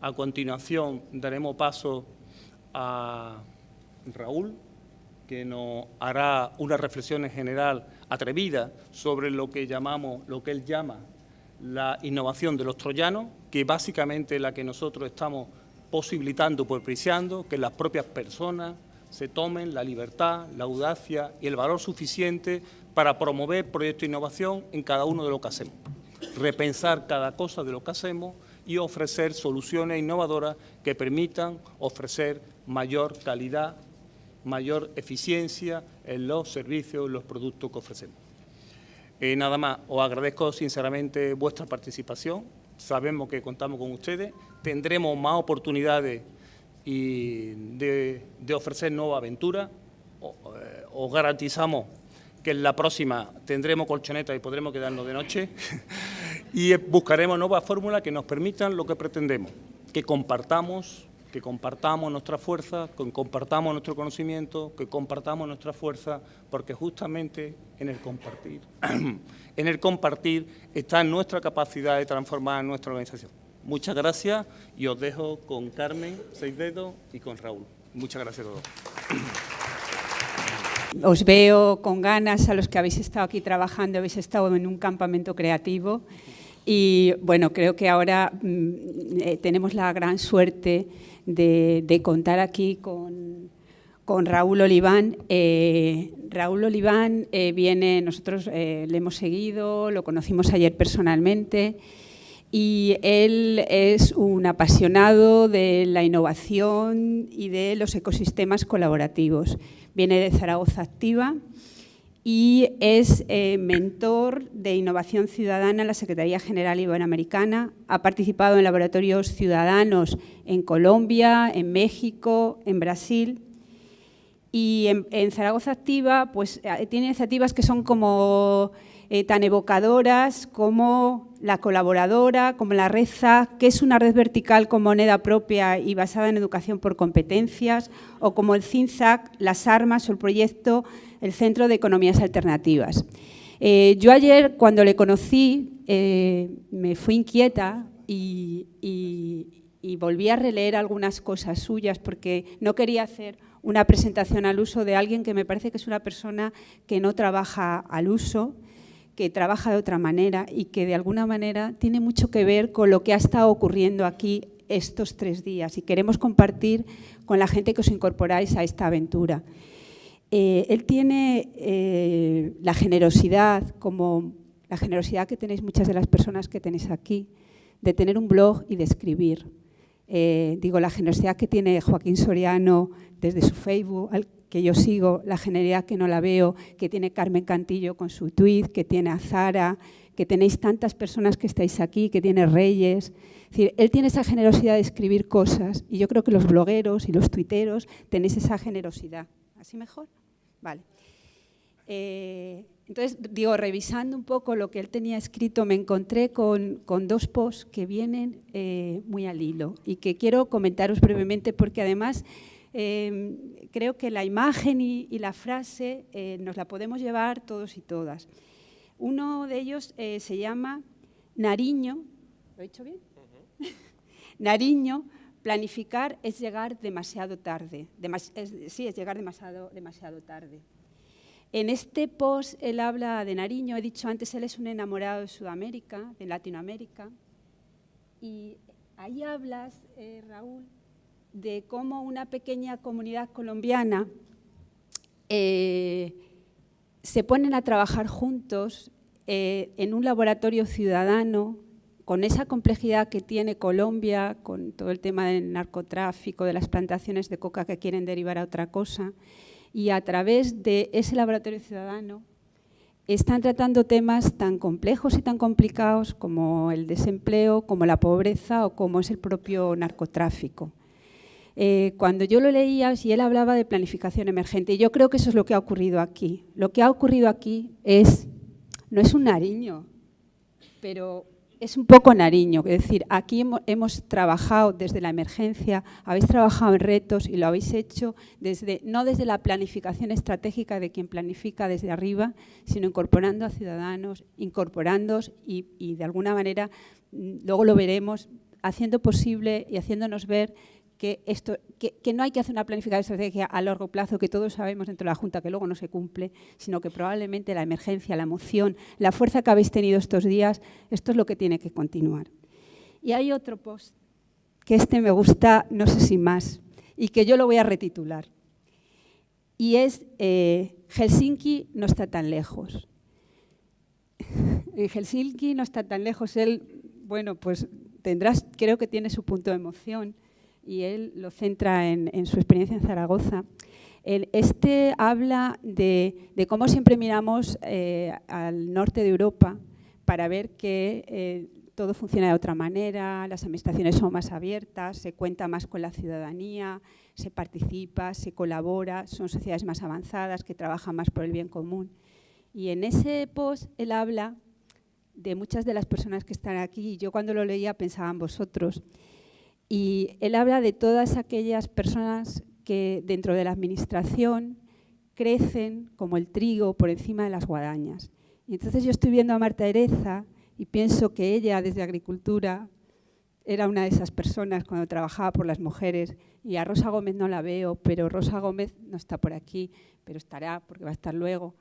A continuación daremos paso a Raúl, que nos hará una reflexión en general atrevida sobre lo que él llama la innovación de los troyanos, que básicamente es la que nosotros estamos posibilitando, propiciando, que las propias personas se tomen la libertad, la audacia y el valor suficiente para promover proyectos de innovación en cada uno de lo que hacemos, repensar cada cosa de lo que hacemos y ofrecer soluciones innovadoras que permitan ofrecer mayor calidad, mayor eficiencia en los servicios, en los productos que ofrecemos. Nada más, os agradezco sinceramente vuestra participación, sabemos que contamos con ustedes, tendremos más oportunidades de ofrecer nuevas aventuras, os garantizamos que en la próxima tendremos colchonetas y podremos quedarnos de noche y buscaremos nuevas fórmulas que nos permitan lo que pretendemos, que compartamos nuestra fuerza, que compartamos nuestro conocimiento, que compartamos nuestra fuerza, porque justamente en el compartir está nuestra capacidad de transformar nuestra organización. Muchas gracias y os dejo con Carmen Seisdedos y con Raúl. Muchas gracias a todos. Os veo con ganas a los que habéis estado aquí trabajando, habéis estado en un campamento creativo y bueno, creo que ahora tenemos la gran suerte de contar aquí con Raúl Oliván. Raúl Oliván nosotros le hemos seguido, lo conocimos ayer personalmente y él es un apasionado de la innovación y de los ecosistemas colaborativos. Viene de Zaragoza Activa y es mentor de innovación ciudadana en la Secretaría General Iberoamericana. Ha participado en laboratorios ciudadanos en Colombia, en México, en Brasil. Y en Zaragoza Activa pues, tiene iniciativas que son como tan evocadoras como la colaboradora, como la red ZAC, que es una red vertical con moneda propia y basada en educación por competencias, o como el CINZAC, las armas o el proyecto el Centro de Economías Alternativas. Yo ayer, cuando le conocí, me fui inquieta y volví a releer algunas cosas suyas porque no quería hacer una presentación al uso de alguien que me parece que es una persona que no trabaja al uso, que trabaja de otra manera y que de alguna manera tiene mucho que ver con lo que ha estado ocurriendo aquí estos 3 días y queremos compartir con la gente que os incorporáis a esta aventura. Él tiene la generosidad, como la generosidad que tenéis muchas de las personas que tenéis aquí, de tener un blog y de escribir. Digo, la generosidad que tiene Joaquín Soriano desde su Facebook, al que yo sigo, la generosidad que no la veo, que tiene Carmen Cantillo con su tweet, que tiene a Zara, que tenéis tantas personas que estáis aquí, que tiene Reyes. Es decir, él tiene esa generosidad de escribir cosas y yo creo que los blogueros y los tuiteros tenéis esa generosidad. ¿Así mejor? Vale. Entonces, digo, revisando un poco lo que él tenía escrito, me encontré con 2 posts que vienen muy al hilo y que quiero comentaros brevemente porque además creo que la imagen y la frase nos la podemos llevar todos y todas. Uno de ellos se llama Nariño, ¿lo he dicho bien? Nariño, planificar es llegar demasiado tarde. Sí, es llegar demasiado tarde. En este post él habla de Nariño, he dicho antes, él es un enamorado de Sudamérica, de Latinoamérica, y ahí hablas, Raúl, de cómo una pequeña comunidad colombiana se ponen a trabajar juntos en un laboratorio ciudadano con esa complejidad que tiene Colombia, con todo el tema del narcotráfico, de las plantaciones de coca que quieren derivar a otra cosa, y a través de ese laboratorio ciudadano están tratando temas tan complejos y tan complicados como el desempleo, como la pobreza o como es el propio narcotráfico. Cuando yo lo leía, y él hablaba de planificación emergente, y yo creo que eso es lo que ha ocurrido aquí. Lo que ha ocurrido aquí no es un Nariño, pero es un poco Nariño. Es decir, aquí hemos trabajado desde la emergencia, habéis trabajado en retos y lo habéis hecho no desde la planificación estratégica de quien planifica desde arriba, sino incorporando a ciudadanos, incorporándoos y de alguna manera, luego lo veremos, haciendo posible y haciéndonos ver que no hay que hacer una planificación estratégica a largo plazo, que todos sabemos dentro de la Junta que luego no se cumple, sino que probablemente la emergencia, la emoción, la fuerza que habéis tenido estos días, esto es lo que tiene que continuar. Y hay otro post, que me gusta, no sé si más, y que yo lo voy a retitular. Y es Helsinki no está tan lejos. En Helsinki no está tan lejos. Él, bueno, pues creo que tiene su punto de emoción y él lo centra en su experiencia en Zaragoza. Habla de cómo siempre miramos al norte de Europa para ver que todo funciona de otra manera, las administraciones son más abiertas, se cuenta más con la ciudadanía, se participa, se colabora, son sociedades más avanzadas que trabajan más por el bien común. Y en ese post él habla de muchas de las personas que están aquí, y yo cuando lo leía pensaba en vosotros. Y él habla de todas aquellas personas que dentro de la administración crecen como el trigo por encima de las guadañas. Y entonces yo estoy viendo a Marta Ereza y pienso que ella desde Agricultura era una de esas personas cuando trabajaba por las mujeres, y a Rosa Gómez no la veo, pero Rosa Gómez no está por aquí, pero estará porque va a estar luego.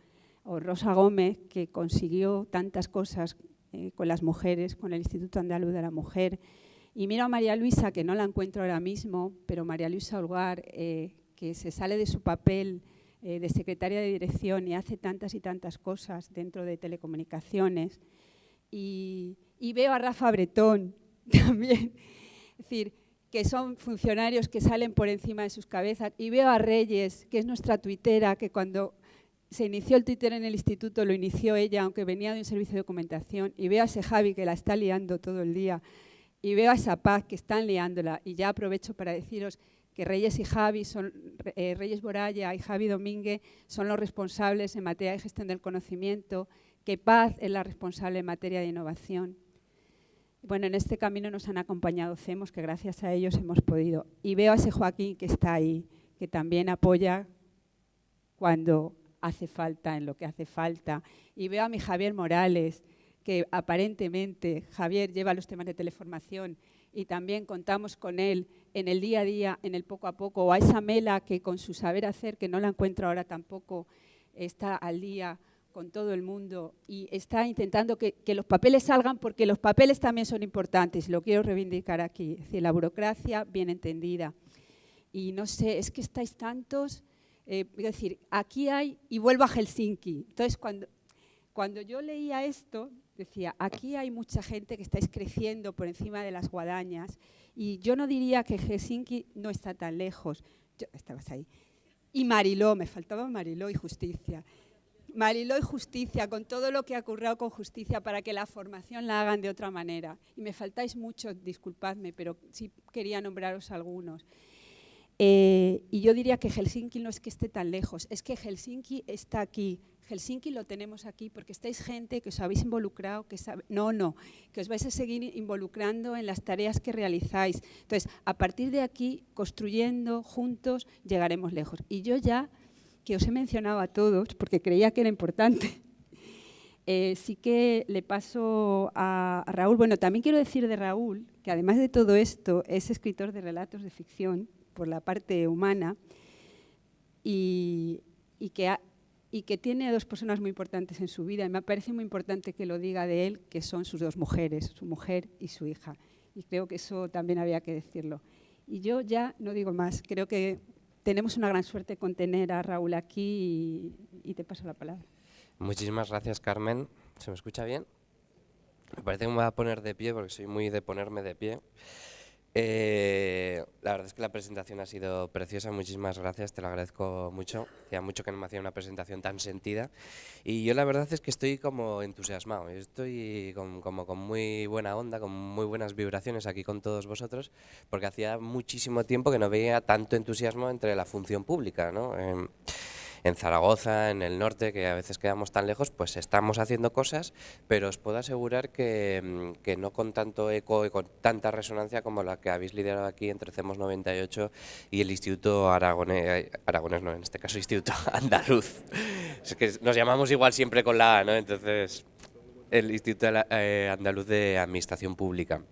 O Rosa Gómez, que consiguió tantas cosas con las mujeres, con el Instituto Andaluz de la Mujer. Y miro a María Luisa, que no la encuentro ahora mismo, pero María Luisa Holgar, que se sale de su papel de secretaria de dirección y hace tantas y tantas cosas dentro de telecomunicaciones. Y veo a Rafa Bretón también, es decir, que son funcionarios que salen por encima de sus cabezas. Y veo a Reyes, que es nuestra tuitera, que cuando se inició el Twitter en el instituto lo inició ella, aunque venía de un servicio de documentación. Y veo a ese Javi, que la está liando todo el día. Y veo a esa Paz, que están liándola. Y ya aprovecho para deciros que Reyes y Javi Reyes Boraya y Javi Domínguez son los responsables en materia de gestión del conocimiento, que Paz es la responsable en materia de innovación. Bueno, en este camino nos han acompañado CEMOS, que gracias a ellos hemos podido. Y veo a ese Joaquín que está ahí, que también apoya cuando hace falta, en lo que hace falta. Y veo a mi Javier Morales, que aparentemente Javier lleva los temas de teleformación y también contamos con él en el día a día, en el poco a poco. O a esa Mela, que con su saber hacer, que no la encuentro ahora tampoco, está al día con todo el mundo y está intentando que los papeles salgan, porque los papeles también son importantes, lo quiero reivindicar aquí. Es decir, la burocracia bien entendida. Y no sé, es que estáis tantos, es decir, aquí hay, y vuelvo a Helsinki. Entonces, cuando yo leía esto, decía, aquí hay mucha gente que estáis creciendo por encima de las guadañas, y yo no diría que Helsinki no está tan lejos. Estabas ahí. Y Mariló, me faltaba Mariló y Justicia. Mariló y Justicia, con todo lo que ha ocurrido con Justicia para que la formación la hagan de otra manera. Y me faltáis mucho, disculpadme, pero sí quería nombraros algunos. Y yo diría que Helsinki no es que esté tan lejos, es que Helsinki está aquí. Helsinki lo tenemos aquí porque estáis gente que os habéis involucrado, que os vais a seguir involucrando en las tareas que realizáis. Entonces, a partir de aquí, construyendo juntos, llegaremos lejos. Y yo ya, que os he mencionado a todos, porque creía que era importante, sí que le paso a Raúl. Bueno, también quiero decir de Raúl, que además de todo esto, es escritor de relatos de ficción, por la parte humana, y que tiene dos personas muy importantes en su vida, y me parece muy importante que lo diga de él, que son sus dos mujeres, su mujer y su hija, y creo que eso también había que decirlo. Y yo ya no digo más, creo que tenemos una gran suerte con tener a Raúl aquí, y te paso la palabra. Muchísimas gracias, Carmen. ¿Se me escucha bien? Me parece que me voy a poner de pie porque soy muy de ponerme de pie. La verdad es que la presentación ha sido preciosa, muchísimas gracias, te lo agradezco mucho. Hacía mucho que no me hacía una presentación tan sentida y yo la verdad es que estoy como entusiasmado, estoy como con muy buena onda, con muy buenas vibraciones aquí con todos vosotros, porque hacía muchísimo tiempo que no veía tanto entusiasmo entre la función pública, ¿no? En Zaragoza, en el norte, que a veces quedamos tan lejos, pues estamos haciendo cosas, pero os puedo asegurar que no con tanto eco y con tanta resonancia como la que habéis liderado aquí entre CEMOS 98 y el Instituto Aragonés no, en este caso Instituto Andaluz. Es que nos llamamos igual siempre con la A, ¿no? Entonces, el Instituto Andaluz de Administración Pública.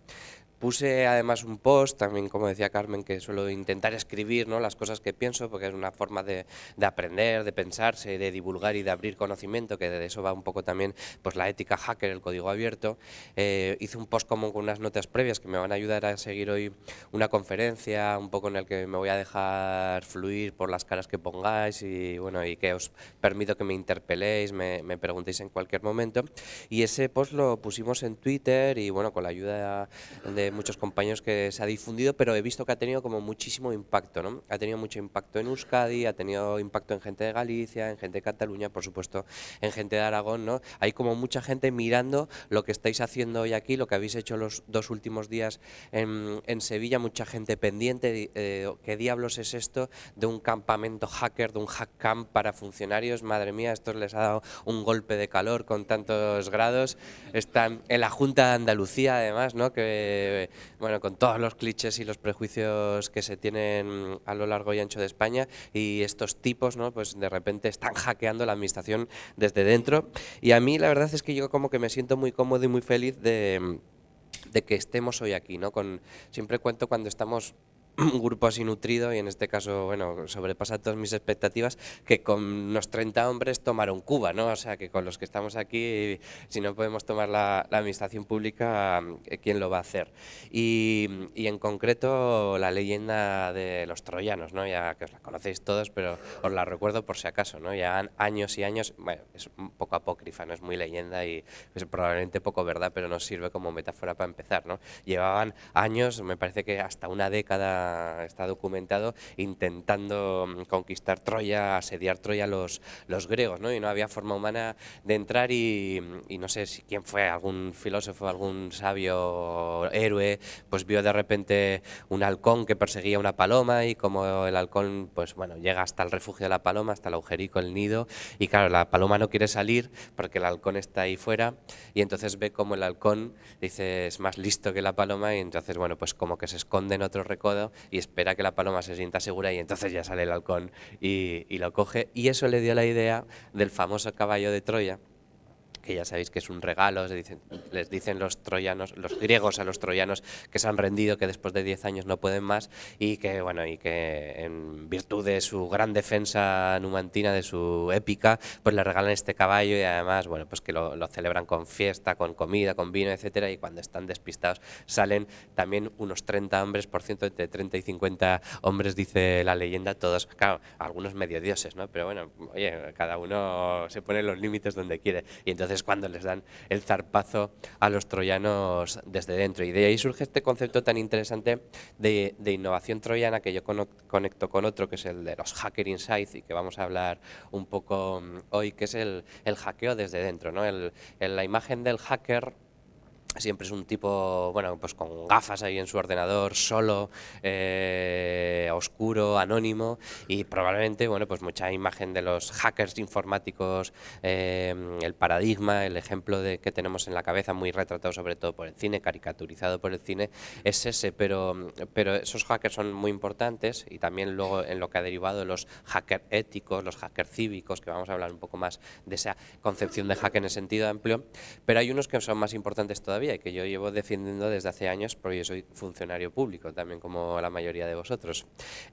Puse además un post, también como decía Carmen, que suelo intentar escribir, ¿no?, las cosas que pienso, porque es una forma de aprender, de pensarse, de divulgar y de abrir conocimiento, que de eso va un poco también pues la ética hacker, el código abierto. Hice un post como con unas notas previas que me van a ayudar a seguir hoy una conferencia, un poco en el que me voy a dejar fluir por las caras que pongáis y bueno, y que os permito que me interpeléis, me preguntéis en cualquier momento. Y ese post lo pusimos en Twitter y bueno, con la ayuda de muchos compañeros que se ha difundido, pero he visto que ha tenido como muchísimo impacto, ¿no? Ha tenido mucho impacto en Euskadi, ha tenido impacto en gente de Galicia, en gente de Cataluña, por supuesto, en gente de Aragón, ¿no? Hay como mucha gente mirando lo que estáis haciendo hoy aquí, lo que habéis hecho los 2 últimos días en Sevilla, mucha gente pendiente, ¿qué diablos es esto de un campamento hacker, de un hack camp para funcionarios? Madre mía, esto les ha dado un golpe de calor con tantos grados. Están en la Junta de Andalucía, además, ¿no?, que bueno, con todos los clichés y los prejuicios que se tienen a lo largo y ancho de España, y estos tipos, ¿no?, pues de repente están hackeando la administración desde dentro. Y a mí la verdad es que yo como que me siento muy cómodo y muy feliz de que estemos hoy aquí, ¿no? Siempre cuento cuando estamos un grupo así nutrido, y en este caso, bueno, sobrepasa todas mis expectativas, que con unos 30 hombres tomaron Cuba, ¿no? O sea, que con los que estamos aquí, si no podemos tomar la administración pública, ¿quién lo va a hacer? Y en concreto la leyenda de los troyanos, ¿no? Ya que os la conocéis todos, pero os la recuerdo por si acaso, ¿no? Ya años y años, bueno, es un poco apócrifa, no es muy leyenda y es probablemente poco verdad, pero nos sirve como metáfora para empezar, ¿no? Llevaban años, me parece que hasta una década está documentado, intentando conquistar Troya, asediar Troya los griegos, ¿no? Y no había forma humana de entrar y no sé si quién fue, algún filósofo, algún sabio héroe, pues vio de repente un halcón que perseguía una paloma, y como el halcón, pues bueno, llega hasta el refugio de la paloma, hasta el agujerico, el nido, y claro, la paloma no quiere salir porque el halcón está ahí fuera, y entonces ve como el halcón, dice, es más listo que la paloma, y entonces, bueno, pues como que se esconde en otro recodo y espera que la paloma se sienta segura, y entonces ya sale el halcón y lo coge, y eso le dio la idea del famoso caballo de Troya, que ya sabéis que es un regalo, les dicen los troyanos, los griegos a los troyanos, que se han rendido, que después de 10 años no pueden más, y que bueno, y que en virtud de su gran defensa numantina, de su épica, pues le regalan este caballo, y además, bueno, pues que lo celebran con fiesta, con comida, con vino, etcétera, y cuando están despistados salen también unos 30 hombres, por ciento, entre 30 y 50 hombres, dice la leyenda, todos, claro, algunos medio dioses, ¿no? Pero bueno, oye, cada uno se pone los límites donde quiere, y entonces cuando les dan el zarpazo a los troyanos desde dentro. Y de ahí surge este concepto tan interesante de innovación troyana, que yo conecto con otro, que es el de los Hacker Inside, y que vamos a hablar un poco hoy, que es el hackeo desde dentro, ¿no? La imagen del hacker siempre es un tipo, bueno, pues con gafas ahí en su ordenador, solo, oscuro, anónimo, y probablemente, bueno, pues mucha imagen de los hackers informáticos, el paradigma, el ejemplo que tenemos en la cabeza, muy retratado sobre todo por el cine, caricaturizado por el cine, es ese, pero esos hackers son muy importantes, y también luego en lo que ha derivado los hackers éticos, los hackers cívicos, que vamos a hablar un poco más de esa concepción de hacker en el sentido amplio, pero hay unos que son más importantes todavía, y que yo llevo defendiendo desde hace años, porque yo soy funcionario público, también como la mayoría de vosotros,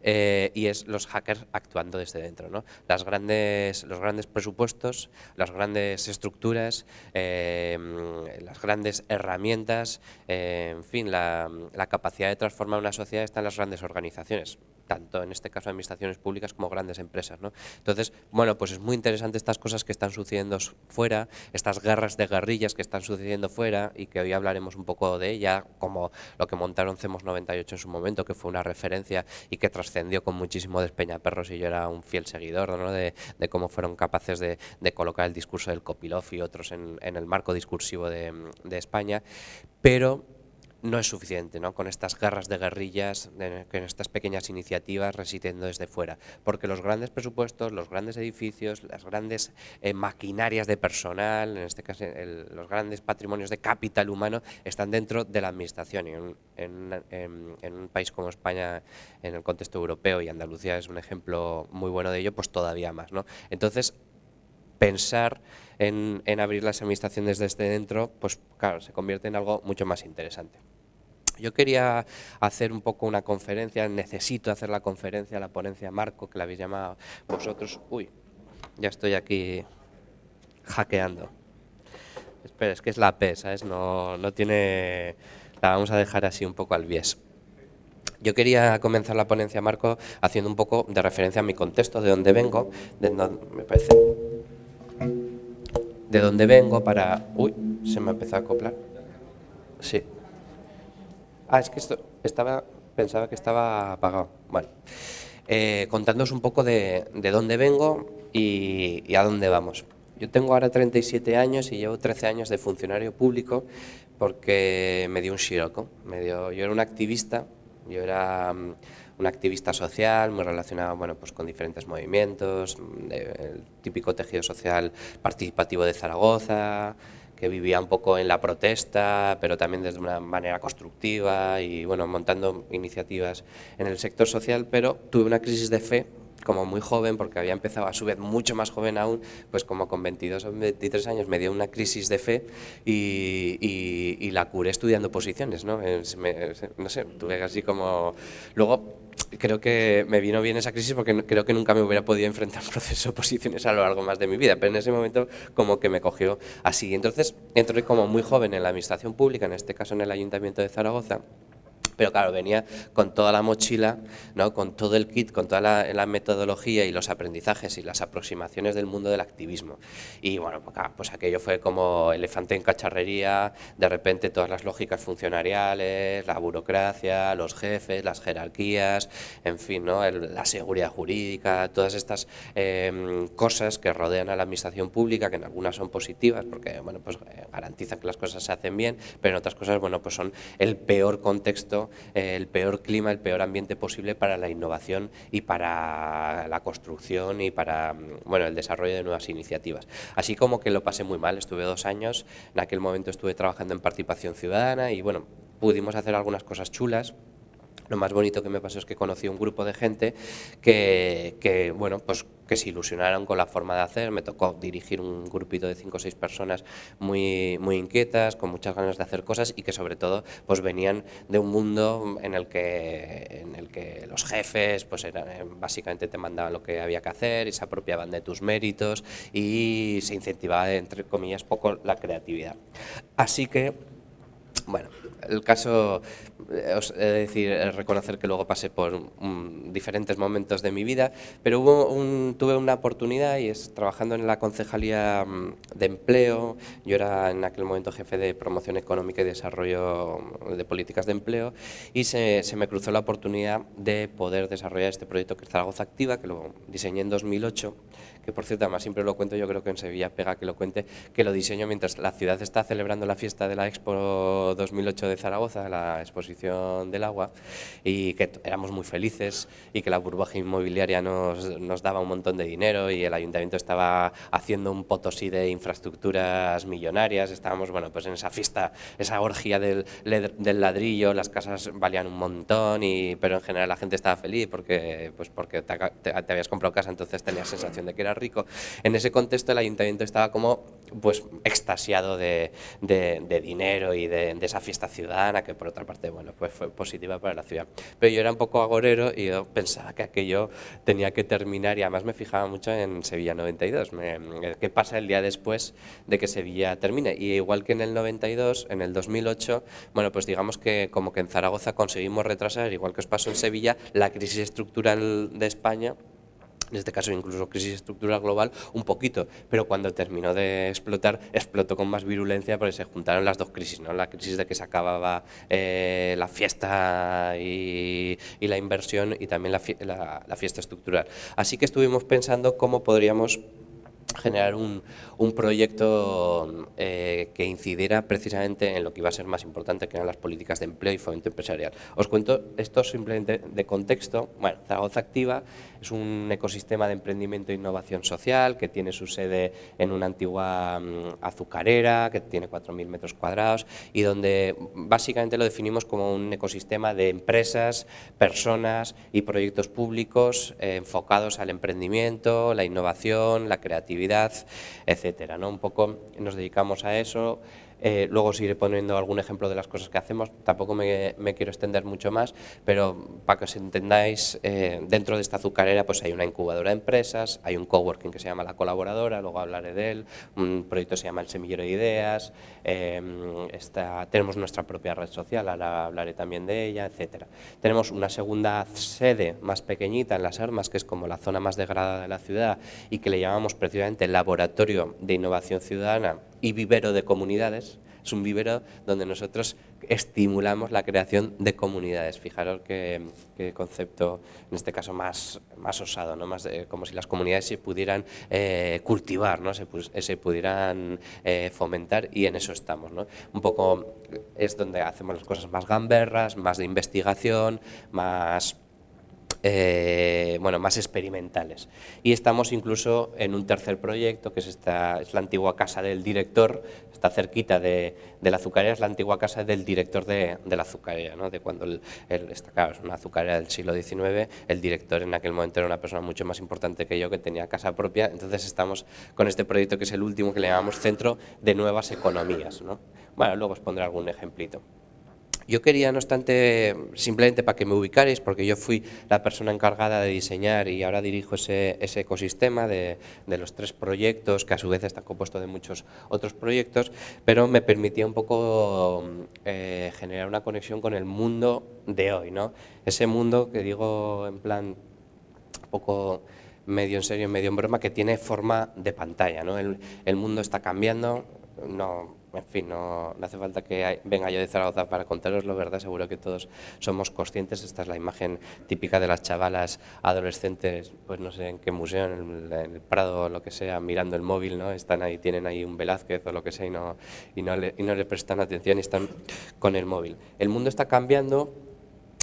y es los hackers actuando desde dentro, ¿no? Los grandes presupuestos, las grandes estructuras, las grandes herramientas, en fin, la capacidad de transformar una sociedad está en las grandes organizaciones, tanto en este caso administraciones públicas como grandes empresas, ¿no? Entonces, bueno, pues es muy interesante estas cosas que están sucediendo fuera, estas guerras de guerrillas que están sucediendo fuera, y que hoy hablaremos un poco de ella, como lo que montaron CEMOS 98 en su momento, que fue una referencia y que trascendió con muchísimo despeñaperros, y yo era un fiel seguidor, ¿no?, de cómo fueron capaces de colocar el discurso del Kopilov y otros en el marco discursivo de España, pero no es suficiente, ¿no?, con estas guerras de guerrillas, con estas pequeñas iniciativas resistiendo desde fuera, porque los grandes presupuestos, los grandes edificios, las grandes maquinarias de personal, en este caso los grandes patrimonios de capital humano, están dentro de la administración, y en un país como España, en el contexto europeo, y Andalucía es un ejemplo muy bueno de ello, pues todavía más, ¿no? Entonces, pensar en abrir las administraciones desde dentro, pues claro, se convierte en algo mucho más interesante. Yo quería hacer un poco una conferencia, necesito hacer la conferencia, la ponencia Marco, que la habéis llamado vosotros. Uy, ya estoy aquí hackeando. Espera, es que es la P, ¿sabes? No tiene... La vamos a dejar así un poco al bies. Yo quería comenzar la ponencia Marco haciendo un poco de referencia a mi contexto, de dónde vengo, me parece... De dónde vengo para... Uy, se me empezó a acoplar. Sí. Es que esto pensaba que estaba apagado. Bueno, contándoos un poco de dónde vengo y a dónde vamos. Yo tengo ahora 37 años y llevo 13 años de funcionario público porque me dio un siroco. Yo era un activista, un activista social muy relacionado pues con diferentes movimientos, el típico tejido social participativo de Zaragoza, que vivía un poco en la protesta, pero también desde una manera constructiva y montando iniciativas en el sector social, pero tuve una crisis de fe como muy joven, porque había empezado a su vez mucho más joven aún, pues como con 22 o 23 años me dio una crisis de fe y la curé estudiando posiciones, ¿no? No sé, tuve así como... Luego creo que me vino bien esa crisis porque creo que nunca me hubiera podido enfrentar a un proceso de oposiciones a lo largo más de mi vida, pero en ese momento como que me cogió así. Entonces entré como muy joven en la administración pública, en este caso en el Ayuntamiento de Zaragoza, pero claro, venía con toda la mochila, ¿no? Con todo el kit, con toda la metodología y los aprendizajes y las aproximaciones del mundo del activismo. Y bueno, pues aquello fue como elefante en cacharrería, de repente todas las lógicas funcionariales, la burocracia, los jefes, las jerarquías, en fin, ¿no? La seguridad jurídica, todas estas cosas que rodean a la administración pública, que en algunas son positivas porque pues garantizan que las cosas se hacen bien, pero en otras cosas pues son el peor contexto, el peor clima, el peor ambiente posible para la innovación y para la construcción y para el desarrollo de nuevas iniciativas. Así como que lo pasé muy mal, estuve 2 años, en aquel momento estuve trabajando en participación ciudadana y pudimos hacer algunas cosas chulas. Lo más bonito que me pasó es que conocí un grupo de gente que se ilusionaron con la forma de hacer. Me tocó dirigir un grupito de 5 o 6 personas muy inquietas, con muchas ganas de hacer cosas y que sobre todo pues venían de un mundo en el que los jefes básicamente te mandaban lo que había que hacer y se apropiaban de tus méritos y se incentivaba, entre comillas, poco la creatividad. Así que el caso, os he de decir, reconocer que luego pasé por diferentes momentos de mi vida, pero tuve una oportunidad y es trabajando en la Concejalía de Empleo. Yo era en aquel momento jefe de Promoción Económica y Desarrollo de Políticas de Empleo y se me cruzó la oportunidad de poder desarrollar este proyecto que es Zaragoza Activa, que lo diseñé en 2008, que por cierto además siempre lo cuento, yo creo que en Sevilla pega que lo cuente, que lo diseño mientras la ciudad está celebrando la fiesta de la Expo 2008 de Zaragoza, la exposición del agua, y que éramos muy felices y que la burbuja inmobiliaria nos daba un montón de dinero y el ayuntamiento estaba haciendo un Potosí de infraestructuras millonarias. Estábamos pues en esa fiesta, esa orgía del ladrillo, las casas valían un montón, pero en general la gente estaba feliz porque te habías comprado casa, entonces tenías sensación de que eras rico. En ese contexto el ayuntamiento estaba como extasiado de dinero y de esa fiesta ciudadana, que por otra parte pues fue positiva para la ciudad. Pero yo era un poco agorero y yo pensaba que aquello tenía que terminar y además me fijaba mucho en Sevilla 92. ¿Qué pasa el día después de que Sevilla termine? Y igual que en el 92, en el 2008, pues digamos que como que en Zaragoza conseguimos retrasar, igual que os pasó en Sevilla, la crisis estructural de España, en este caso incluso crisis estructural global, un poquito, pero cuando terminó de explotar, explotó con más virulencia porque se juntaron las dos crisis, ¿no? La crisis de que se acababa la fiesta y la inversión y también la fiesta estructural. Así que estuvimos pensando cómo podríamos generar un proyecto que incidiera precisamente en lo que iba a ser más importante, que eran las políticas de empleo y fomento empresarial. Os cuento esto simplemente de contexto. Zaragoza Activa es un ecosistema de emprendimiento e innovación social que tiene su sede en una antigua azucarera que tiene 4.000 metros cuadrados y donde básicamente lo definimos como un ecosistema de empresas, personas y proyectos públicos enfocados al emprendimiento, la innovación, la creatividad creatividad, etcétera, ¿no? Un poco nos dedicamos a eso. Luego os iré poniendo algún ejemplo de las cosas que hacemos, tampoco me quiero extender mucho más, pero para que os entendáis, dentro de esta azucarera pues hay una incubadora de empresas, hay un coworking que se llama La Colaboradora, luego hablaré de él, un proyecto se llama El Semillero de Ideas, tenemos nuestra propia red social, ahora hablaré también de ella, etcétera. Tenemos una segunda sede más pequeñita en Las Armas, que es como la zona más degradada de la ciudad y que le llamamos precisamente Laboratorio de Innovación Ciudadana y Vivero de Comunidades. Es un vivero donde nosotros estimulamos la creación de comunidades. Fijaros qué concepto, en este caso, más osado, ¿no? Más como si las comunidades se pudieran cultivar, ¿no? se pudieran fomentar, y en eso estamos, ¿no? Un poco es donde hacemos las cosas más gamberras, más de investigación, más más experimentales. Y estamos incluso en un tercer proyecto, que es la antigua casa del director, está cerquita de la azucarera, es la antigua casa del director de la azucarera, ¿no? De cuando claro, es una azucarera del siglo XIX, el director en aquel momento era una persona mucho más importante que yo, que tenía casa propia. Entonces estamos con este proyecto, que es el último, que le llamamos Centro de Nuevas Economías, ¿no? Bueno, luego os pondré algún ejemplito. Yo quería, no obstante, simplemente para que me ubicarais, porque yo fui la persona encargada de diseñar y ahora dirijo ese ecosistema de los 3 proyectos, que a su vez está compuesto de muchos otros proyectos, pero me permitía un poco generar una conexión con el mundo de hoy, ¿no? Ese mundo que digo en plan un poco medio en serio, medio en broma, que tiene forma de pantalla, ¿no? El mundo está cambiando, en fin, no hace falta que venga yo de Zaragoza para contároslo, ¿verdad? Seguro que todos somos conscientes. Esta es la imagen típica de las chavalas adolescentes, pues no sé en qué museo, en el Prado o lo que sea, mirando el móvil, ¿no? Están ahí, tienen ahí un Velázquez o lo que sea y no le prestan atención y están con el móvil. El mundo está cambiando.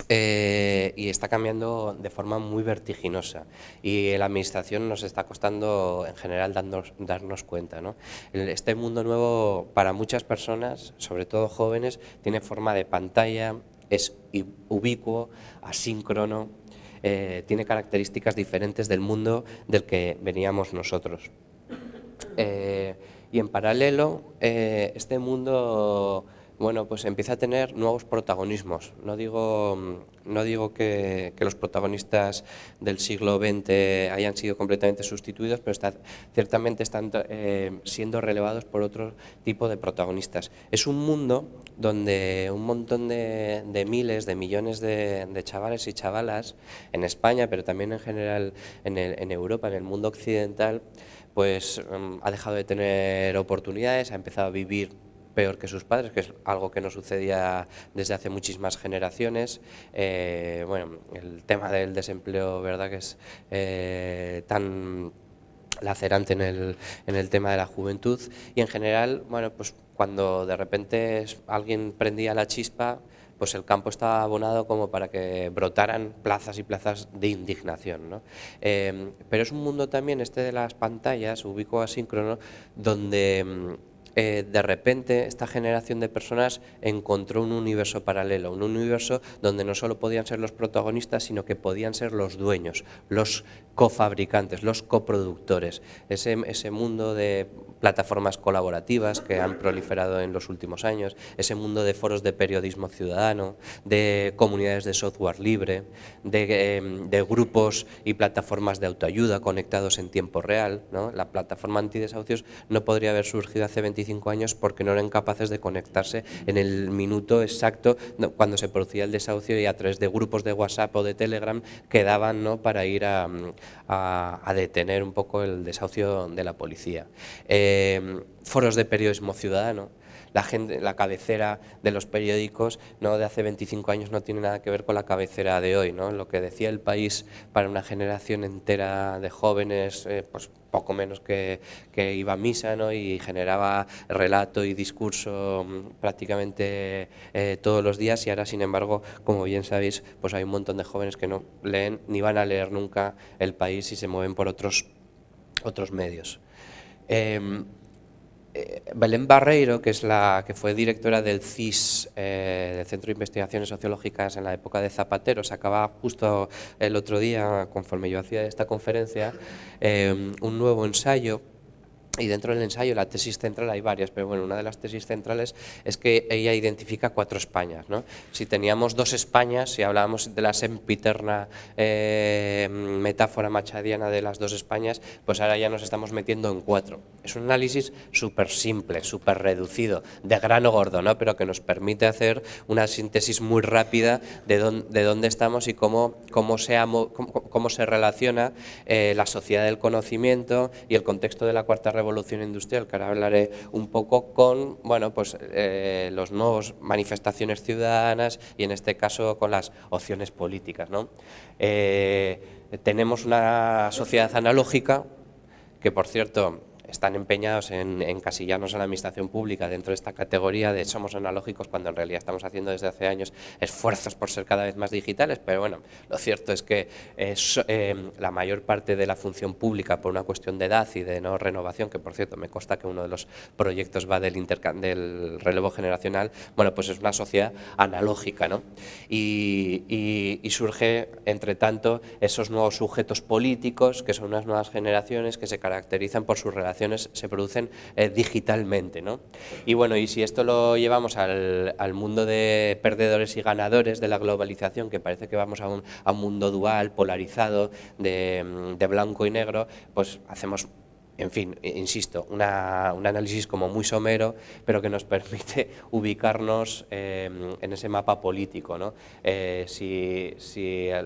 Y está cambiando de forma muy vertiginosa, y la administración nos está costando en general darnos cuenta, ¿no? Este mundo nuevo, para muchas personas, sobre todo jóvenes, tiene forma de pantalla, es ubicuo, asíncrono, tiene características diferentes del mundo del que veníamos nosotros. Y en paralelo, este mundo pues empieza a tener nuevos protagonismos. No digo que los protagonistas del siglo XX hayan sido completamente sustituidos, pero ciertamente están siendo relevados por otro tipo de protagonistas. Es un mundo donde un montón de miles, de millones de chavales y chavalas en España, pero también en general en Europa, en el mundo occidental, pues ha dejado de tener oportunidades, ha empezado a vivir peor que sus padres, que es algo que no sucedía desde hace muchísimas generaciones. El tema del desempleo, verdad, que es tan lacerante en el tema de la juventud, y en general, pues cuando de repente alguien prendía la chispa, pues el campo estaba abonado como para que brotaran plazas y plazas de indignación, ¿no? Pero es un mundo también, este de las pantallas, ubicuo asíncrono, donde de repente esta generación de personas encontró un universo paralelo, un universo donde no solo podían ser los protagonistas, sino que podían ser los dueños, los cofabricantes, los coproductores. Ese mundo de plataformas colaborativas que han proliferado en los últimos años, ese mundo de foros de periodismo ciudadano, de comunidades de software libre, de grupos y plataformas de autoayuda conectados en tiempo real, ¿no? La plataforma antidesahucios no podría haber surgido hace 25 años porque no eran capaces de conectarse en el minuto exacto cuando se producía el desahucio, y a través de grupos de WhatsApp o de Telegram quedaban, ¿no?, para ir a detener un poco el desahucio de la policía. Foros de periodismo ciudadano. La cabecera de los periódicos, ¿no?, de hace 25 años no tiene nada que ver con la cabecera de hoy, ¿no? Lo que decía El País para una generación entera de jóvenes, pues poco menos que iba a misa, ¿no?, y generaba relato y discurso prácticamente todos los días, y ahora, sin embargo, como bien sabéis, pues hay un montón de jóvenes que no leen ni van a leer nunca El País y se mueven por otros medios. Belén Barreiro, que es la que fue directora del CIS, del Centro de Investigaciones Sociológicas en la época de Zapatero, sacaba justo el otro día, conforme yo hacía esta conferencia, un nuevo ensayo Y dentro del ensayo, la tesis central, hay varias, pero bueno, una de las tesis centrales es que ella identifica 4 Españas, ¿no? Si teníamos 2 Españas, si hablábamos de la sempiterna metáfora machadiana de las 2 Españas, pues ahora ya nos estamos metiendo en 4. Es un análisis súper simple, súper reducido, de grano gordo, ¿no? Pero que nos permite hacer una síntesis muy rápida de dónde estamos y cómo se relaciona la sociedad del conocimiento y el contexto de la Cuarta Revolución Industrial, que ahora hablaré un poco, con bueno, pues, los nuevos manifestaciones ciudadanas y en este caso con las opciones políticas, ¿no? Tenemos una sociedad analógica que, por cierto, están empeñados en encasillarnos a la administración pública dentro de esta categoría de somos analógicos, cuando en realidad estamos haciendo desde hace años esfuerzos por ser cada vez más digitales, pero bueno, lo cierto es que la mayor parte de la función pública, por una cuestión de edad y de no renovación, que por cierto me consta que uno de los proyectos va del relevo generacional, bueno, pues es una sociedad analógica, ¿no? Y surge, entre tanto, esos nuevos sujetos políticos, que son unas nuevas generaciones que se caracterizan por sus relaciones se producen digitalmente, ¿no? Y bueno, y si esto lo llevamos al mundo de perdedores y ganadores de la globalización, que parece que vamos a un mundo dual, polarizado, de blanco y negro, pues hacemos, en fin, insisto, un análisis como muy somero, pero que nos permite ubicarnos en ese mapa político, ¿no? Si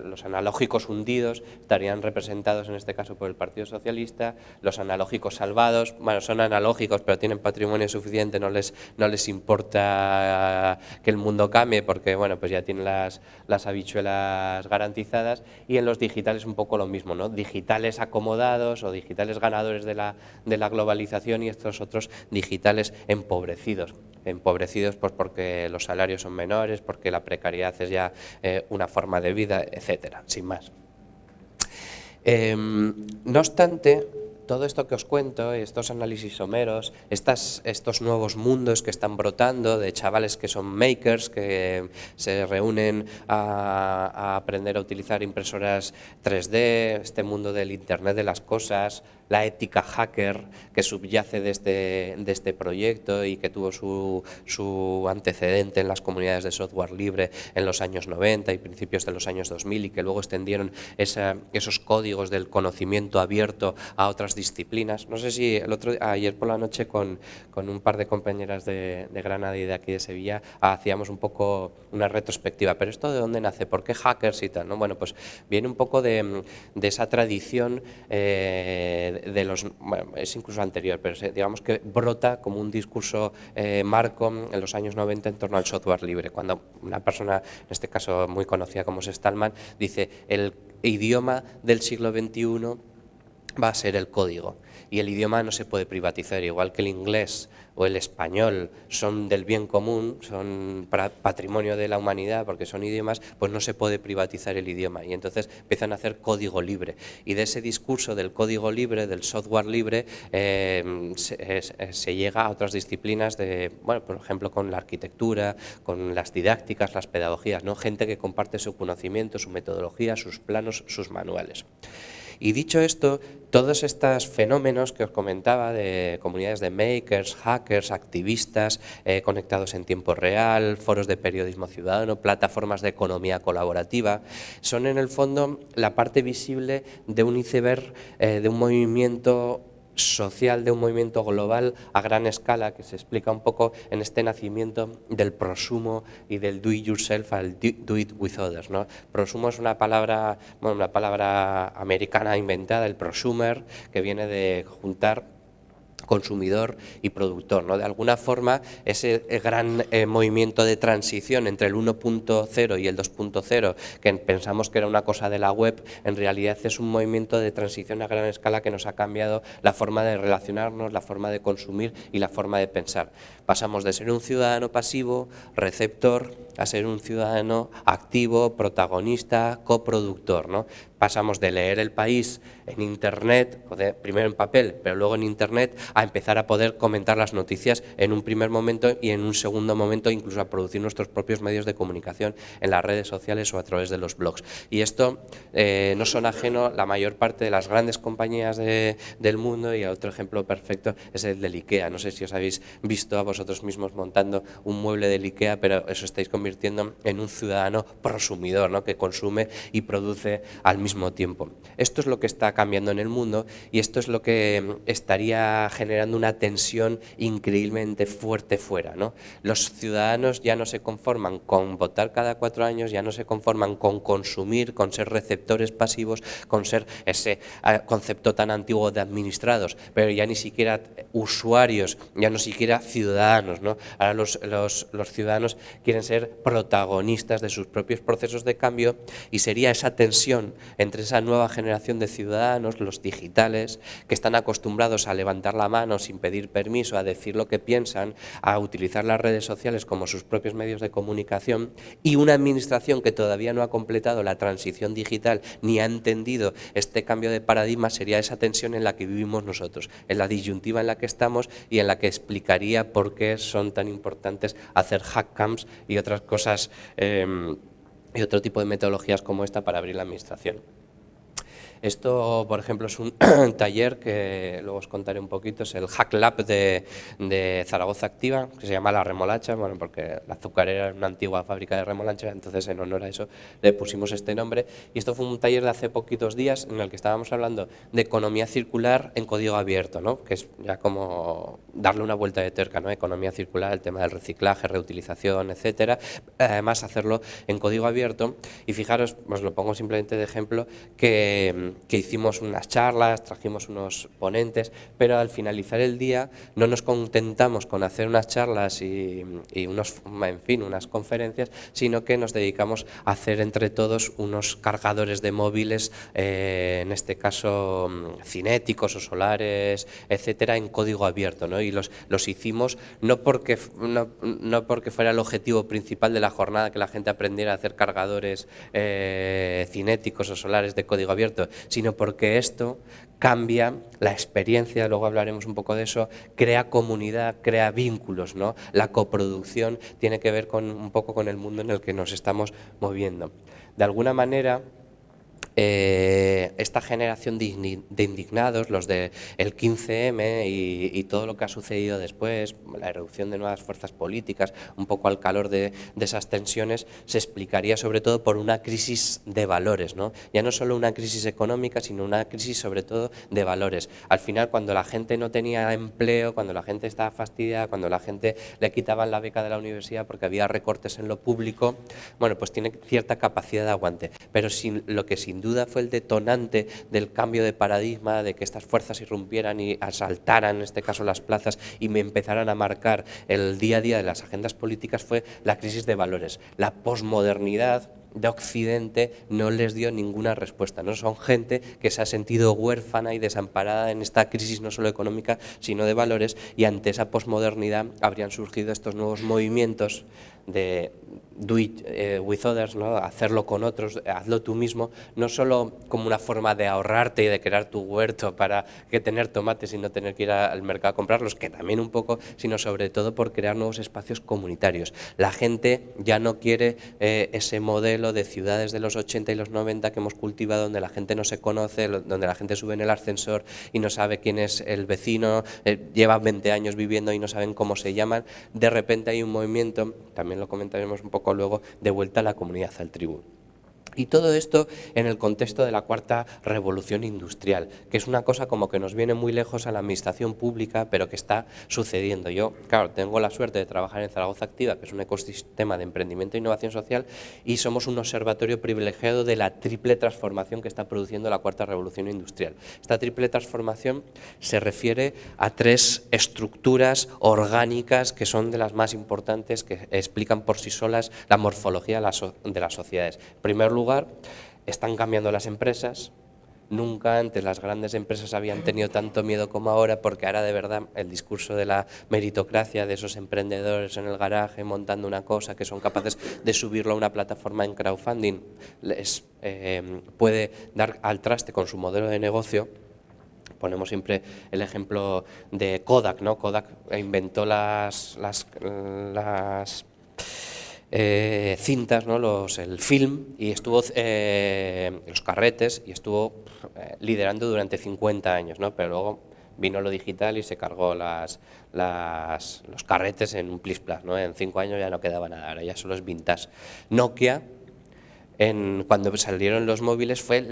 los analógicos hundidos estarían representados en este caso por el Partido Socialista, los analógicos salvados, bueno, son analógicos pero tienen patrimonio suficiente, no les importa que el mundo cambie porque, bueno, pues ya tienen las habichuelas garantizadas, y en los digitales un poco lo mismo, ¿no? Digitales acomodados o digitales ganadores de la globalización, y estos otros digitales empobrecidos pues porque los salarios son menores, porque la precariedad es ya una forma de vida, etcétera, sin más. No obstante, todo esto que os cuento, estos análisis someros, estos nuevos mundos que están brotando de chavales que son makers, que se reúnen a aprender a utilizar impresoras 3D, este mundo del Internet de las cosas, la ética hacker que subyace de este proyecto y que tuvo su antecedente en las comunidades de software libre en los años 90 y principios de los años 2000, y que luego extendieron esos códigos del conocimiento abierto a otras disciplinas. No sé si ayer por la noche con un par de compañeras de Granada y de aquí de Sevilla hacíamos un poco una retrospectiva, pero ¿esto de dónde nace? ¿Por qué hackers y tal? ¿No? Bueno, pues viene un poco de esa tradición bueno, es incluso anterior, pero digamos que brota como un discurso marco en los años 90 en torno al software libre, cuando una persona, en este caso muy conocida como Stallman, dice el idioma del siglo XXI va a ser el código, y el idioma no se puede privatizar, igual que el inglés o el español son del bien común, son patrimonio de la humanidad porque son idiomas, pues no se puede privatizar el idioma, y entonces empiezan a hacer código libre, y de ese discurso del código libre, del software libre, se llega a otras disciplinas, bueno, por ejemplo con la arquitectura, con las didácticas, las pedagogías, ¿no? Gente que comparte su conocimiento, su metodología, sus planos, sus manuales. Y dicho esto, todos estos fenómenos que os comentaba de comunidades de makers, hackers, activistas, conectados en tiempo real, foros de periodismo ciudadano, plataformas de economía colaborativa, son en el fondo la parte visible de un iceberg, de un movimiento social, de un movimiento global a gran escala, que se explica un poco en este nacimiento del prosumo y del do it yourself al do it with others, ¿no? Prosumo es una palabra americana inventada, el prosumer, que viene de juntar consumidor y productor, ¿no? De alguna forma, ese gran movimiento de transición entre el 1.0 y el 2.0, que pensamos que era una cosa de la web, en realidad es un movimiento de transición a gran escala que nos ha cambiado la forma de relacionarnos, la forma de consumir y la forma de pensar. Pasamos de ser un ciudadano pasivo, receptor, a ser un ciudadano activo, protagonista, coproductor, ¿no? pasamos de leer El País en Internet, primero en papel, pero luego en Internet, a empezar a poder comentar las noticias en un primer momento y en un segundo momento incluso a producir nuestros propios medios de comunicación en las redes sociales o a través de los blogs. Y esto no son ajeno la mayor parte de las grandes compañías del mundo, y otro ejemplo perfecto es el del IKEA. No sé si os habéis visto a vosotros mismos montando un mueble del IKEA, pero os estáis convirtiendo en un ciudadano prosumidor, ¿no?, que consume y produce al mismo tiempo. Esto es lo que está cambiando en el mundo y esto es lo que estaría generando una tensión increíblemente fuerte fuera, ¿no? Los ciudadanos ya no se conforman con votar cada 4 años, ya no se conforman con consumir, con ser receptores pasivos, con ser ese concepto tan antiguo de administrados, pero ya ni siquiera usuarios, ya no siquiera ciudadanos, ¿no? Ahora los ciudadanos quieren ser protagonistas de sus propios procesos de cambio, y sería esa tensión entre esa nueva generación de ciudadanos, los digitales, que están acostumbrados a levantar la mano sin pedir permiso, a decir lo que piensan, a utilizar las redes sociales como sus propios medios de comunicación, y una administración que todavía no ha completado la transición digital ni ha entendido este cambio de paradigma. Sería esa tensión en la que vivimos nosotros, en la disyuntiva en la que estamos y en la que explicaría por qué son tan importantes hacer hack camps y otras cosas y otro tipo de metodologías como esta para abrir la administración. Esto, por ejemplo, es un taller que luego os contaré un poquito, es el Hack Lab de Zaragoza Activa, que se llama La Remolacha, bueno, porque la azucarera era una antigua fábrica de remolacha, entonces en honor a eso le pusimos este nombre. Y esto fue un taller de hace poquitos días en el que estábamos hablando de economía circular en código abierto, ¿no?, que es ya como darle una vuelta de tuerca, ¿no?, economía circular, el tema del reciclaje, reutilización, etcétera, además hacerlo en código abierto. Y fijaros, os lo pongo simplemente de ejemplo, que hicimos unas charlas, trajimos unos ponentes, pero al finalizar el día no nos contentamos con hacer unas charlas y unas conferencias, sino que nos dedicamos a hacer entre todos unos cargadores de móviles, en este caso cinéticos o solares, etcétera, en código abierto, ¿no? Y los hicimos no porque fuera el objetivo principal de la jornada que la gente aprendiera a hacer cargadores cinéticos o solares de código abierto, sino porque esto cambia la experiencia, luego hablaremos un poco de eso, crea comunidad, crea vínculos, ¿no? La coproducción tiene que ver un poco con el mundo en el que nos estamos moviendo. De alguna manera, esta generación de indignados, los del 15M y todo lo que ha sucedido después, la erupción de nuevas fuerzas políticas, un poco al calor de esas tensiones, se explicaría sobre todo por una crisis de valores, ¿no? Ya no solo una crisis económica, sino una crisis sobre todo de valores. Al final, cuando la gente no tenía empleo, cuando la gente estaba fastidiada, cuando la gente le quitaban la beca de la universidad porque había recortes en lo público, bueno, pues tiene cierta capacidad de aguante, pero lo que sin duda fue el detonante del cambio de paradigma, de que estas fuerzas irrumpieran y asaltaran, en este caso, las plazas y me empezaran a marcar el día a día de las agendas políticas, fue la crisis de valores. La posmodernidad de Occidente no les dio ninguna respuesta, ¿no? Son gente que se ha sentido huérfana y desamparada en esta crisis no solo económica, sino de valores, y ante esa posmodernidad habrían surgido estos nuevos movimientos de do it with others, ¿no? Hacerlo con otros, hazlo tú mismo, no solo como una forma de ahorrarte y de crear tu huerto para que tener tomates y no tener que ir al mercado a comprarlos, que también un poco, sino sobre todo por crear nuevos espacios comunitarios. La gente ya no quiere ese modelo de ciudades de los 80 y los 90 que hemos cultivado, donde la gente no se conoce, donde la gente sube en el ascensor y no sabe quién es el vecino, llevan 20 años viviendo y no saben cómo se llaman. De repente hay un movimiento, también lo comentaremos un poco luego, de vuelta a la comunidad al tribu. Y todo esto en el contexto de la cuarta revolución industrial, que es una cosa como que nos viene muy lejos a la administración pública, pero que está sucediendo. Yo, claro, tengo la suerte de trabajar en Zaragoza Activa, que es un ecosistema de emprendimiento e innovación social, y somos un observatorio privilegiado de la triple transformación que está produciendo la cuarta revolución industrial. Esta triple transformación se refiere a 3 estructuras orgánicas que son de las más importantes, que explican por sí solas la morfología de las sociedades. En primer lugar, están cambiando las empresas, Nunca antes las grandes empresas habían tenido tanto miedo como ahora, porque ahora de verdad el discurso de la meritocracia, de esos emprendedores en el garaje montando una cosa, que son capaces de subirlo a una plataforma en crowdfunding, les puede dar al traste con su modelo de negocio. Ponemos siempre el ejemplo de Kodak, ¿no? Kodak inventó las cintas, ¿no? El film, y estuvo los carretes, y estuvo liderando durante 50 años, ¿no? Pero luego vino lo digital y se cargó los carretes en un plis-plas, ¿no? En 5 años ya no quedaba nada, ahora ya solo es vintage. Nokia, cuando salieron los móviles, fue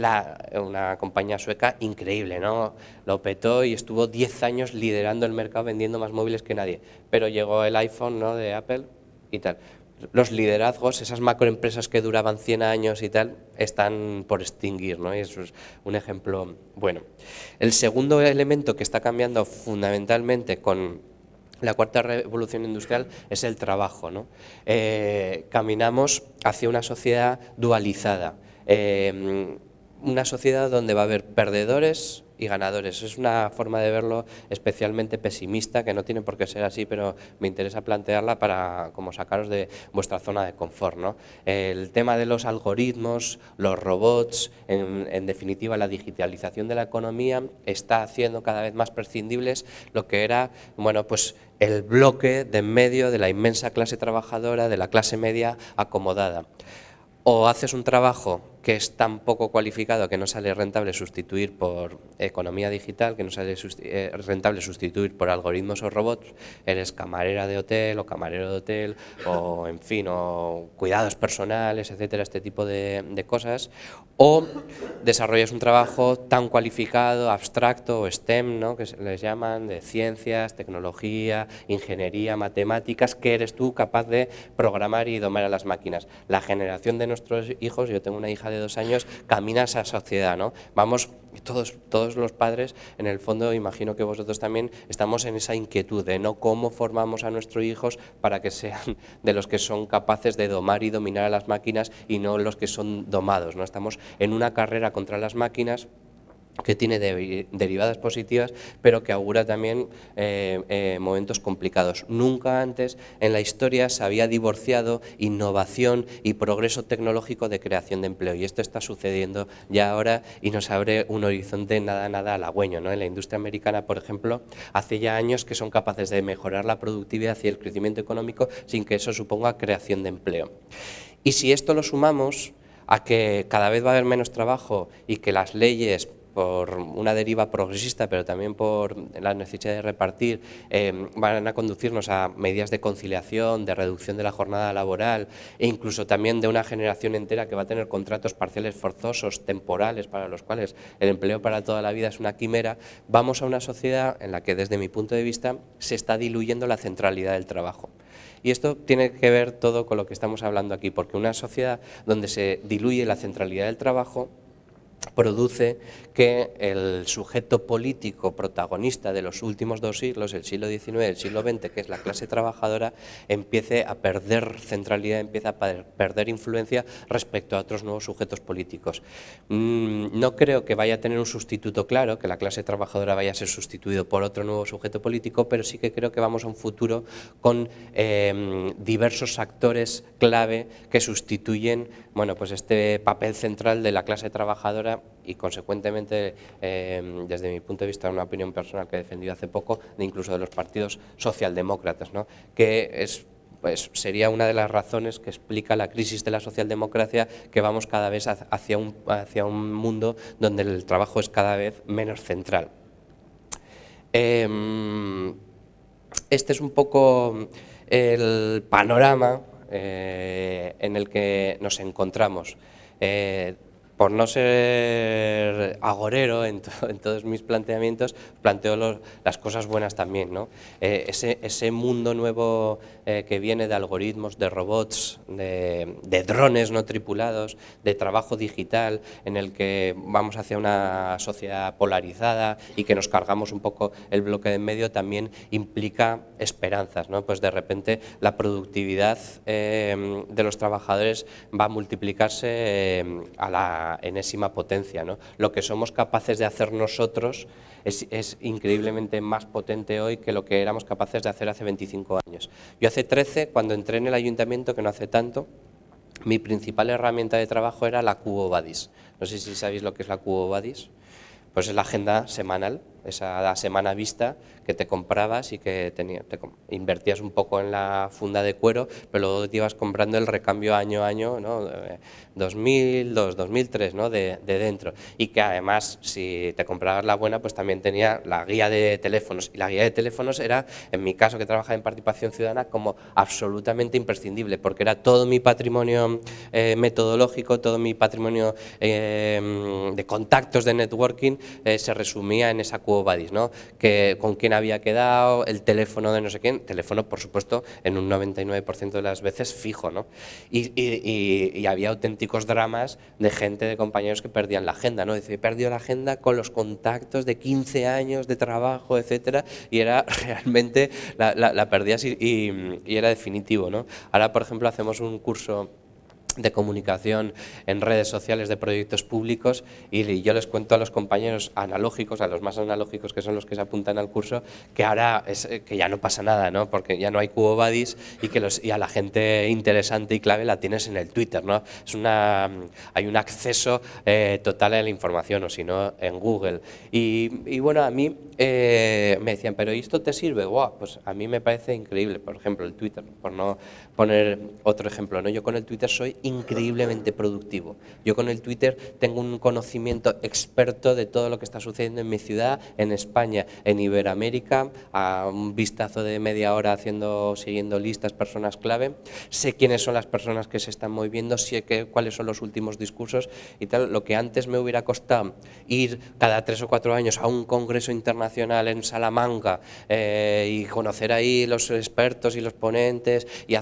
una compañía sueca increíble, ¿no? Lo petó y estuvo 10 años liderando el mercado, vendiendo más móviles que nadie. Pero llegó el iPhone, ¿no?, de Apple y tal. Los liderazgos, esas macroempresas que duraban 100 años y tal, están por extinguir, ¿no? Y eso es un ejemplo bueno. El segundo elemento que está cambiando fundamentalmente con la cuarta revolución industrial es el trabajo, ¿no? Caminamos hacia una sociedad dualizada, una sociedad donde va a haber perdedores y ganadores. Es una forma de verlo especialmente pesimista, que no tiene por qué ser así, pero me interesa plantearla para como sacaros de vuestra zona de confort, ¿no? El tema de los algoritmos, los robots, en definitiva la digitalización de la economía está haciendo cada vez más prescindibles lo que era, bueno, pues el bloque de en medio de la inmensa clase trabajadora, de la clase media acomodada. O haces un trabajo que es tan poco cualificado que no sale rentable sustituir por economía digital, que no sale rentable sustituir por algoritmos o robots, eres camarera de hotel o camarero de hotel, o en fin, o cuidados personales, etcétera, este tipo de cosas, o desarrollas un trabajo tan cualificado, abstracto o STEM, ¿no?, que les llaman, de ciencias, tecnología, ingeniería, matemáticas, que eres tú capaz de programar y domar a las máquinas. La generación de nuestros hijos, yo tengo una hija de 2 años, camina a esa sociedad, ¿no? Vamos, todos los padres, en el fondo, imagino que vosotros también, estamos en esa inquietud de no cómo formamos a nuestros hijos para que sean de los que son capaces de domar y dominar a las máquinas y no los que son domados, ¿no? Estamos en una carrera contra las máquinas que tiene derivadas positivas, pero que augura también momentos complicados. Nunca antes en la historia se había divorciado innovación y progreso tecnológico de creación de empleo, y esto está sucediendo ya ahora y nos abre un horizonte nada halagüeño, ¿no? En la industria americana, por ejemplo, hace ya años que son capaces de mejorar la productividad y el crecimiento económico sin que eso suponga creación de empleo. Y si esto lo sumamos a que cada vez va a haber menos trabajo y que las leyes, por una deriva progresista, pero también por la necesidad de repartir, van a conducirnos a medidas de conciliación, de reducción de la jornada laboral, e incluso también de una generación entera que va a tener contratos parciales forzosos, temporales, para los cuales el empleo para toda la vida es una quimera. Vamos a una sociedad en la que, desde mi punto de vista, se está diluyendo la centralidad del trabajo. Y esto tiene que ver todo con lo que estamos hablando aquí, porque una sociedad donde se diluye la centralidad del trabajo produce que el sujeto político protagonista de los últimos 2 siglos, el siglo XIX y el siglo XX, que es la clase trabajadora, empiece a perder centralidad, empieza a perder influencia respecto a otros nuevos sujetos políticos. No creo que vaya a tener un sustituto claro, que la clase trabajadora vaya a ser sustituido por otro nuevo sujeto político, pero sí que creo que vamos a un futuro con diversos actores clave que sustituyen, bueno, pues este papel central de la clase trabajadora y, consecuentemente, desde mi punto de vista, una opinión personal que he defendido hace poco, de incluso de los partidos socialdemócratas, ¿no?, que es, pues, sería una de las razones que explica la crisis de la socialdemocracia, que vamos cada vez hacia un mundo donde el trabajo es cada vez menos central. Este es un poco el panorama en el que nos encontramos. Por no ser agorero en todos mis planteamientos, planteo las cosas buenas también, ¿no? Ese mundo nuevo que viene de algoritmos, de robots, de drones no tripulados, de trabajo digital, en el que vamos hacia una sociedad polarizada y que nos cargamos un poco el bloque de en medio, también implica esperanzas, ¿no? Pues de repente la productividad de los trabajadores va a multiplicarse a la enésima potencia, ¿no? Lo que somos capaces de hacer nosotros es increíblemente más potente hoy que lo que éramos capaces de hacer hace 25 años. Yo hace 13, cuando entré en el ayuntamiento, que no hace tanto, mi principal herramienta de trabajo era la QoBuddies. No sé si sabéis lo que es la QoBuddies. Pues es la agenda semanal, esa semana vista que te comprabas y que invertías un poco en la funda de cuero, pero luego te ibas comprando el recambio año a año, ¿no? 2002, 2003, ¿no? de dentro. Y que además, si te comprabas la buena, pues también tenía la guía de teléfonos. Y la guía de teléfonos era, en mi caso, que trabajaba en Participación Ciudadana, como absolutamente imprescindible, porque era todo mi patrimonio metodológico, todo mi patrimonio de contactos de networking, se resumía en esa QoBuddies, ¿no? Que con quién había quedado, el teléfono de no sé quién, teléfono por supuesto en un 99% de las veces fijo, ¿no? Y había auténticos dramas de gente, de compañeros que perdían la agenda, ¿no? Dice, he perdido la agenda con los contactos de 15 años de trabajo, etcétera, y era realmente, la perdías y era definitivo, ¿no? Ahora, por ejemplo, hacemos un curso de comunicación en redes sociales de proyectos públicos y yo les cuento a los compañeros analógicos, a los más analógicos que son los que se apuntan al curso, que ahora que ya no pasa nada, ¿no? Porque ya no hay QoBuddies y a la gente interesante y clave la tienes en el Twitter, ¿no? Hay un acceso total a la información, o si no en Google. Y bueno, a mí me decían, pero ¿y esto te sirve? Wow, pues a mí me parece increíble, por ejemplo, el Twitter, por no poner otro ejemplo, ¿no? Yo con el Twitter soy increíblemente productivo. Yo con el Twitter tengo un conocimiento experto de todo lo que está sucediendo en mi ciudad, en España, en Iberoamérica, a un vistazo de media hora siguiendo listas, personas clave. Sé quiénes son las personas que se están moviendo, sé cuáles son los últimos discursos y tal. Lo que antes me hubiera costado ir cada 3 o 4 años a un congreso internacional en Salamanca y conocer ahí los expertos y los ponentes y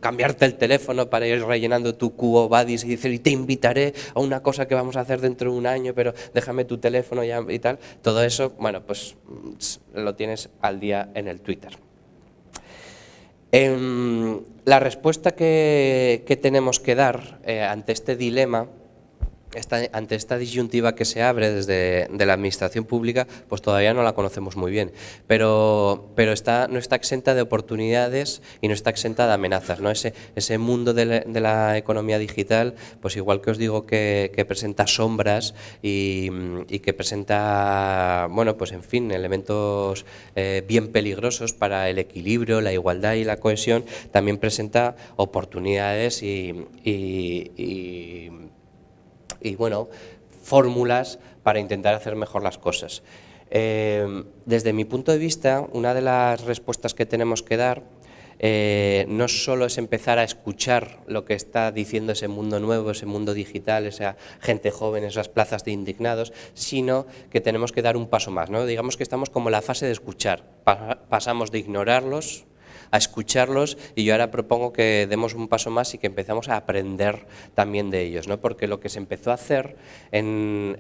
cambiarte el teléfono para ir rellenando tu QoBuddies y decir, y te invitaré a una cosa que vamos a hacer dentro de un año, pero déjame tu teléfono ya y tal. Todo eso, bueno, pues lo tienes al día en el Twitter. La respuesta que tenemos que dar ante este dilema, ante esta disyuntiva que se abre desde la administración pública, pues todavía no la conocemos muy bien, pero no está exenta de oportunidades y no está exenta de amenazas, ¿no? Ese mundo de la economía digital, pues igual que os digo que presenta sombras y que presenta, bueno, pues en fin, elementos bien peligrosos para el equilibrio, la igualdad y la cohesión, también presenta oportunidades y bueno, fórmulas para intentar hacer mejor las cosas. Desde mi punto de vista, una de las respuestas que tenemos que dar no solo es empezar a escuchar lo que está diciendo ese mundo nuevo, ese mundo digital, esa gente joven, esas plazas de indignados, sino que tenemos que dar un paso más, ¿no? Digamos que estamos como en la fase de escuchar, pasamos de ignorarlos a escucharlos, y yo ahora propongo que demos un paso más y que empecemos a aprender también de ellos, ¿no? Porque lo que se empezó a hacer en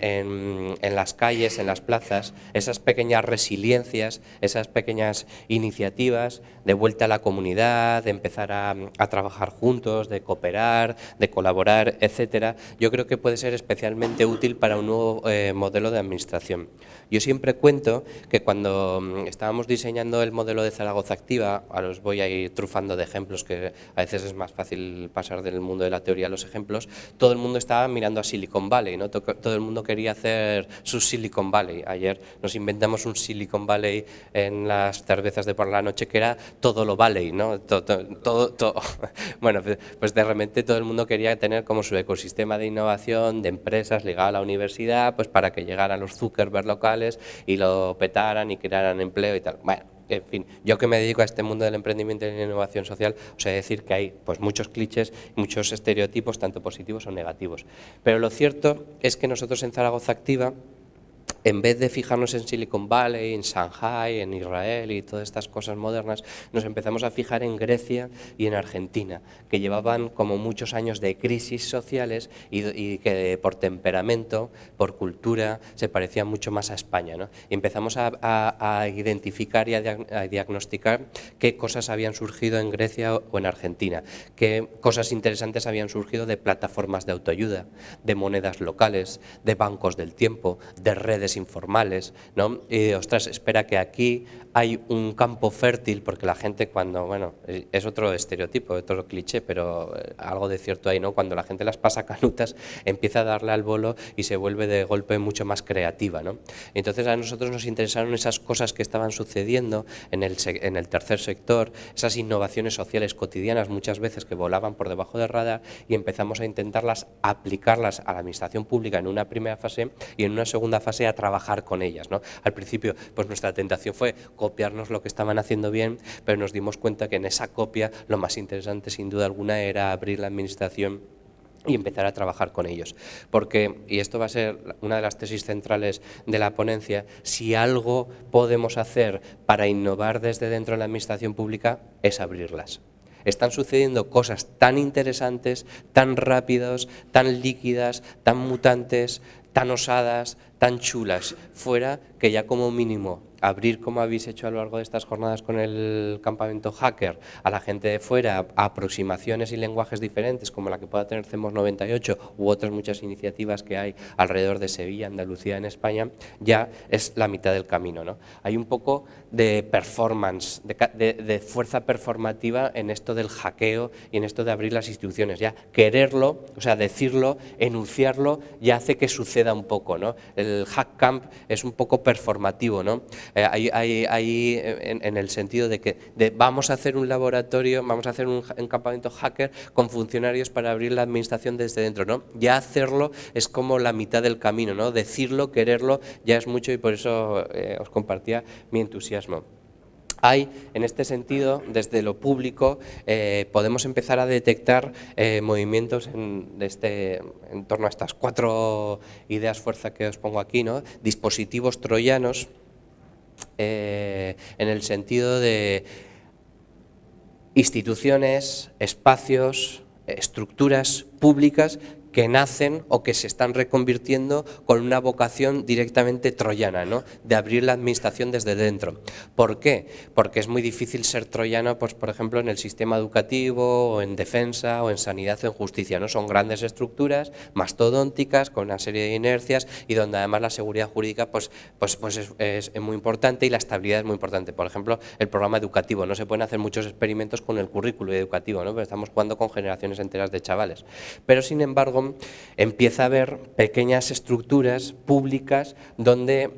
las calles, en las plazas, esas pequeñas resiliencias, esas pequeñas iniciativas de vuelta a la comunidad, de empezar a trabajar juntos, de cooperar, de colaborar, etcétera, yo creo que puede ser especialmente útil para un nuevo modelo de administración. Yo siempre cuento que cuando estábamos diseñando el modelo de Zaragoza Activa, a los voy a ir trufando de ejemplos, que a veces es más fácil pasar del mundo de la teoría a los ejemplos, todo el mundo estaba mirando a Silicon Valley, ¿no? Todo el mundo quería hacer su Silicon Valley. Ayer nos inventamos un Silicon Valley en las cervezas de por la noche que era todo lo Valley, ¿no? Todo. Bueno, pues de repente todo el mundo quería tener como su ecosistema de innovación, de empresas ligado a la universidad, pues para que llegaran los Zuckerberg locales y lo petaran y crearan empleo y tal. Bueno, en fin, yo que me dedico a este mundo del emprendimiento y la innovación social, os he de decir que hay pues muchos clichés, muchos estereotipos, tanto positivos o negativos. Pero lo cierto es que nosotros en Zaragoza Activa en vez de fijarnos en Silicon Valley, en Shanghai, en Israel y todas estas cosas modernas, nos empezamos a fijar en Grecia y en Argentina, que llevaban como muchos años de crisis sociales y que por temperamento, por cultura, se parecían mucho más a España, ¿no? Y empezamos a identificar y a diagnosticar qué cosas habían surgido en Grecia o en Argentina, qué cosas interesantes habían surgido de plataformas de autoayuda, de monedas locales, de bancos del tiempo, de redes informales, ¿no? Y, ostras, espera que aquí hay un campo fértil, porque la gente cuando, bueno, es otro estereotipo, otro cliché, pero algo de cierto ahí, ¿no? Cuando la gente las pasa canutas, empieza a darle al bolo y se vuelve de golpe mucho más creativa, ¿no? Entonces a nosotros nos interesaron esas cosas que estaban sucediendo en el tercer sector, esas innovaciones sociales cotidianas muchas veces que volaban por debajo del radar, y empezamos a intentarlas, aplicarlas a la administración pública en una primera fase y en una segunda fase a trabajar con ellas, ¿no? Al principio, pues nuestra tentación fue copiarnos lo que estaban haciendo bien, pero nos dimos cuenta que en esa copia lo más interesante sin duda alguna era abrir la administración y empezar a trabajar con ellos. Porque, y esto va a ser una de las tesis centrales de la ponencia, si algo podemos hacer para innovar desde dentro de la administración pública es abrirlas. Están sucediendo cosas tan interesantes, tan rápidas, tan líquidas, tan mutantes, tan osadas, tan chulas fuera, que ya como mínimo abrir, como habéis hecho a lo largo de estas jornadas con el campamento Hacker, a la gente de fuera, a aproximaciones y lenguajes diferentes como la que pueda tener CEMOS 98 u otras muchas iniciativas que hay alrededor de Sevilla, Andalucía, en España, ya es la mitad del camino, ¿no? Hay un poco de performance, de fuerza performativa en esto del hackeo y en esto de abrir las instituciones. Ya quererlo, o sea, decirlo, enunciarlo, ya hace que suceda un poco, ¿no? El Hack Camp es un poco performativo, ¿no? Ahí en el sentido de que vamos a hacer un laboratorio, vamos a hacer un campamento hacker con funcionarios para abrir la administración desde dentro, ¿no? Ya hacerlo es como la mitad del camino, ¿no? Decirlo, quererlo, ya es mucho, y por eso os compartía mi entusiasmo. Hay, en este sentido, desde lo público, podemos empezar a detectar movimientos en torno a estas 4 ideas fuerza que os pongo aquí, ¿no? Dispositivos troyanos, en el sentido de instituciones, espacios, estructuras públicas que nacen o que se están reconvirtiendo con una vocación directamente troyana, ¿no? De abrir la administración desde dentro. ¿Por qué? Porque es muy difícil ser troyano, pues, por ejemplo, en el sistema educativo, o en defensa, o en sanidad, o en justicia, ¿no? Son grandes estructuras, mastodónticas, con una serie de inercias, y donde además la seguridad jurídica pues es muy importante, y la estabilidad es muy importante. Por ejemplo, el programa educativo. No se pueden hacer muchos experimentos con el currículo educativo, ¿no? Pero estamos jugando con generaciones enteras de chavales. Pero, sin embargo, empieza a haber pequeñas estructuras públicas donde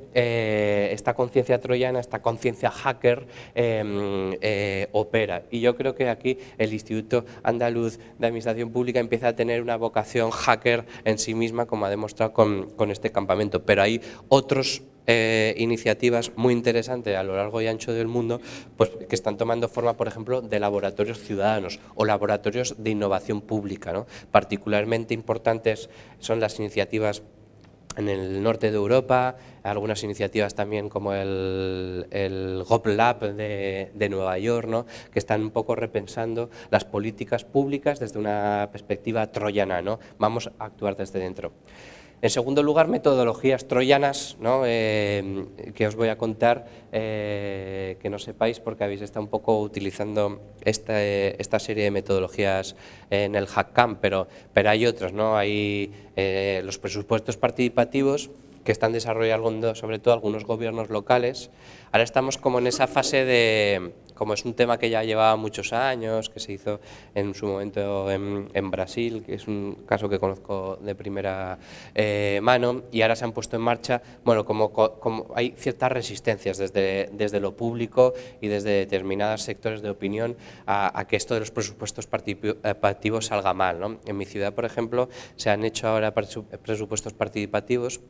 esta conciencia troyana, esta conciencia hacker opera. Y yo creo que aquí el Instituto Andaluz de Administración Pública empieza a tener una vocación hacker en sí misma, como ha demostrado con este campamento. Pero hay otros iniciativas muy interesantes a lo largo y ancho del mundo, pues, que están tomando forma, por ejemplo, de laboratorios ciudadanos o laboratorios de innovación pública, ¿no? Particularmente importantes son las iniciativas en el norte de Europa, algunas iniciativas también como el GovLab de Nueva York, ¿no? Que están un poco repensando las políticas públicas desde una perspectiva troyana, ¿no? Vamos a actuar desde dentro. En segundo lugar, metodologías troyanas, ¿no? Que os voy a contar, que no sepáis porque habéis estado un poco utilizando esta serie de metodologías en el Hack Camp, pero hay otras, ¿no? Hay los presupuestos participativos que están desarrollando sobre todo algunos gobiernos locales. Ahora estamos como en esa fase de, como es un tema que ya llevaba muchos años, que se hizo en su momento en Brasil, que es un caso que conozco de primera mano, y ahora se han puesto en marcha, bueno, como hay ciertas resistencias desde lo público y desde determinados sectores de opinión a que esto de los presupuestos participativos salga mal, ¿no? En mi ciudad, por ejemplo, se han hecho ahora presupuestos participativos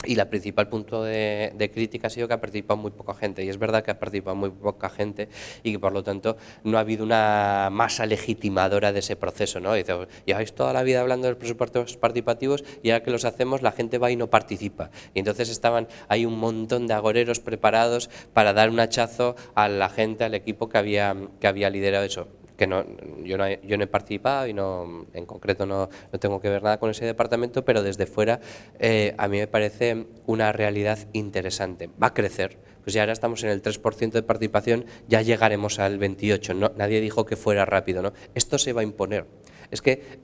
Y la principal punto de crítica ha sido que ha participado muy poca gente, y es verdad que ha participado muy poca gente y que por lo tanto no ha habido una masa legitimadora de ese proceso, ¿no? Dice, lleváis toda la vida hablando de los presupuestos participativos y ahora que los hacemos la gente va y no participa. Y entonces hay un montón de agoreros preparados para dar un hachazo a la gente, al equipo que había liderado eso. Que yo no he participado y en concreto no tengo que ver nada con ese departamento, pero desde fuera a mí me parece una realidad interesante. Va a crecer, pues ya ahora estamos en el 3% de participación, ya llegaremos al 28%, no, nadie dijo que fuera rápido, ¿no? Esto se va a imponer. Es que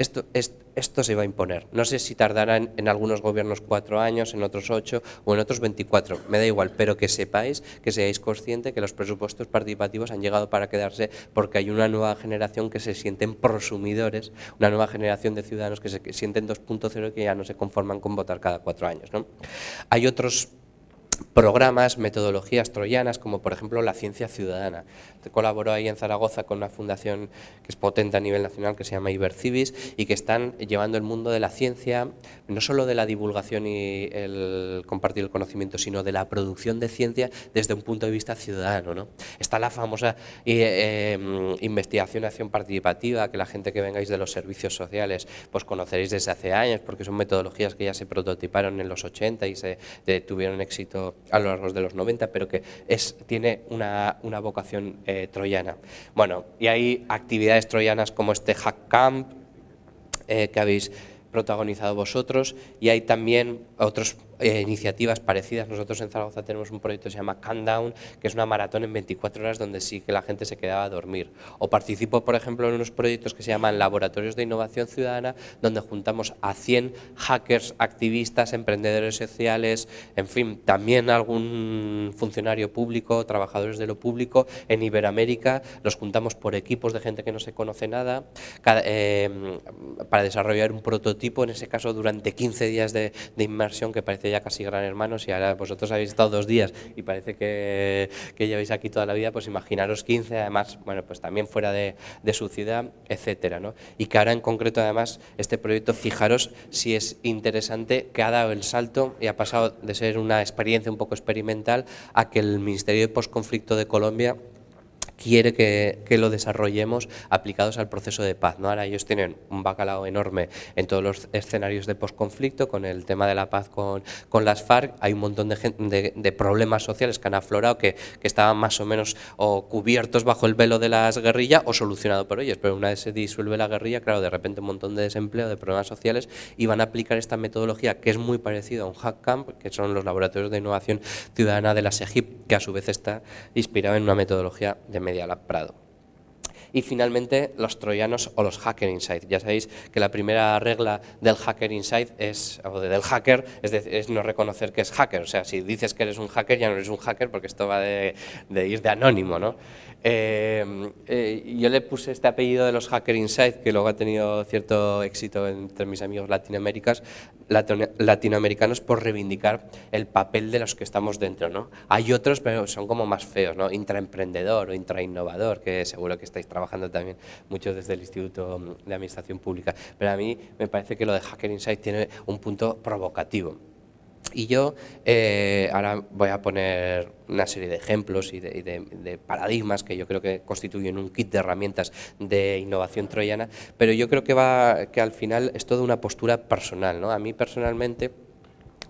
esto se va a imponer. No sé si tardará en algunos gobiernos 4 años, en otros 8 o en otros 24, me da igual, pero que sepáis, que seáis conscientes que los presupuestos participativos han llegado para quedarse porque hay una nueva generación que se sienten prosumidores, una nueva generación de ciudadanos que se sienten 2.0 y que ya no se conforman con votar cada 4 años, ¿no? Hay otros programas, metodologías troyanas, como por ejemplo la ciencia ciudadana. Colaboró ahí en Zaragoza con una fundación que es potente a nivel nacional, que se llama Ibercivis, y que están llevando el mundo de la ciencia, no solo de la divulgación y el compartir el conocimiento, sino de la producción de ciencia desde un punto de vista ciudadano, ¿no? Está la famosa investigación y acción participativa, que la gente que vengáis de los servicios sociales pues conoceréis desde hace años, porque son metodologías que ya se prototiparon en los 80 y tuvieron éxito a lo largo de los 90, pero que tiene una vocación troyana. Bueno, y hay actividades troyanas como este Hack Camp que habéis protagonizado vosotros, y hay también otras iniciativas parecidas. Nosotros en Zaragoza tenemos un proyecto que se llama Countdown, que es una maratón en 24 horas donde sí que la gente se quedaba a dormir. O participo, por ejemplo, en unos proyectos que se llaman Laboratorios de Innovación Ciudadana, donde juntamos a 100 hackers, activistas, emprendedores sociales, en fin, también algún funcionario público, trabajadores de lo público. En Iberoamérica los juntamos por equipos de gente que no se conoce nada, para desarrollar un prototipo, en ese caso durante 15 días de inmersión, que parece ya casi Gran Hermano. Si ahora vosotros habéis estado 2 días y parece que lleváis aquí toda la vida, pues imaginaros 15, además, bueno, pues también fuera de su ciudad, etcétera, ¿no? Y que ahora en concreto, además, este proyecto, fijaros si es interesante, que ha dado el salto y ha pasado de ser una experiencia un poco experimental a que el Ministerio de Postconflicto de Colombia quiere que lo desarrollemos aplicados al proceso de paz, ¿no? Ahora ellos tienen un bacalao enorme en todos los escenarios de posconflicto, con el tema de la paz con las FARC. Hay un montón de problemas sociales que han aflorado que estaban más o menos o cubiertos bajo el velo de las guerrillas o solucionados por ellos, pero una vez se disuelve la guerrilla, claro, de repente un montón de desempleo, de problemas sociales, y van a aplicar esta metodología que es muy parecida a un hack camp, que son los laboratorios de innovación ciudadana de la SEGIP, que a su vez está inspirado en una metodología de Medialab Prado. Y finalmente los troyanos o los Hacker Inside. Ya sabéis que la primera regla del Hacker Inside del hacker es no reconocer que es hacker. O sea, si dices que eres un hacker ya no eres un hacker, porque esto va de ir de anónimo, ¿no? Yo le puse este apellido de los Hacker Inside, que luego ha tenido cierto éxito entre mis amigos latinoamericanos, por reivindicar el papel de los que estamos dentro, ¿no? Hay otros, pero son como más feos, ¿no? Intraemprendedor o intrainnovador, que seguro que estáis trabajando también muchos desde el Instituto de Administración Pública. Pero a mí me parece que lo de Hacker Inside tiene un punto provocativo. Y yo ahora voy a poner una serie de ejemplos y de paradigmas que yo creo que constituyen un kit de herramientas de innovación troyana, pero yo creo que al final es toda una postura personal, ¿no? A mí personalmente,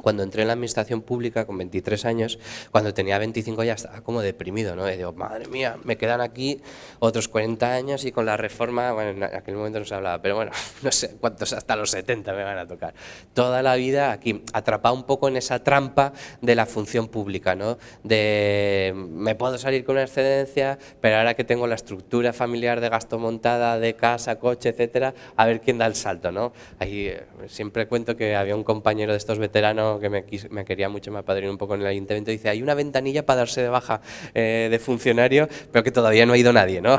cuando entré en la administración pública con 23 años, cuando tenía 25 ya estaba como deprimido, ¿no? Y digo, madre mía, me quedan aquí otros 40 años y con la reforma, bueno, en aquel momento no se hablaba, pero bueno, no sé cuántos, hasta los 70 me van a tocar. Toda la vida aquí, atrapado un poco en esa trampa de la función pública, ¿no? De me puedo salir con una excedencia, pero ahora que tengo la estructura familiar de gasto montada, de casa, coche, etcétera, a ver quién da el salto, ¿no? Ahí siempre cuento que había un compañero de estos veteranos que me quería mucho, me apadrinó un poco en el ayuntamiento, dice, hay una ventanilla para darse de baja de funcionario, pero que todavía no ha ido nadie, ¿no?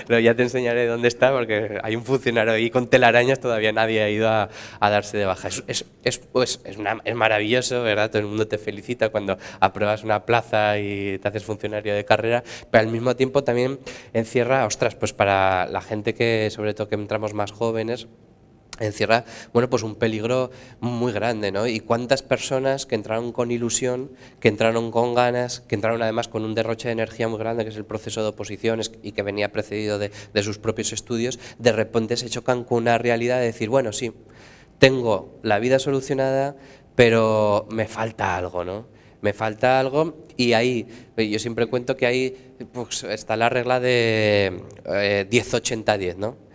Pero ya te enseñaré dónde está, porque hay un funcionario ahí con telarañas, todavía nadie ha ido a darse de baja. Es maravilloso, ¿verdad? Todo el mundo te felicita cuando apruebas una plaza y te haces funcionario de carrera, pero al mismo tiempo también encierra, ostras, pues para la gente que, sobre todo que entramos más jóvenes, encierra, bueno, pues un peligro muy grande, ¿no? Y cuántas personas que entraron con ilusión, que entraron con ganas, que entraron además con un derroche de energía muy grande, que es el proceso de oposiciones y que venía precedido de sus propios estudios, de repente se chocan con una realidad de decir, bueno, sí, tengo la vida solucionada, pero me falta algo, ¿no? Me falta algo, y ahí, yo siempre cuento que ahí pues, está la regla de 10-80-10, ¿no?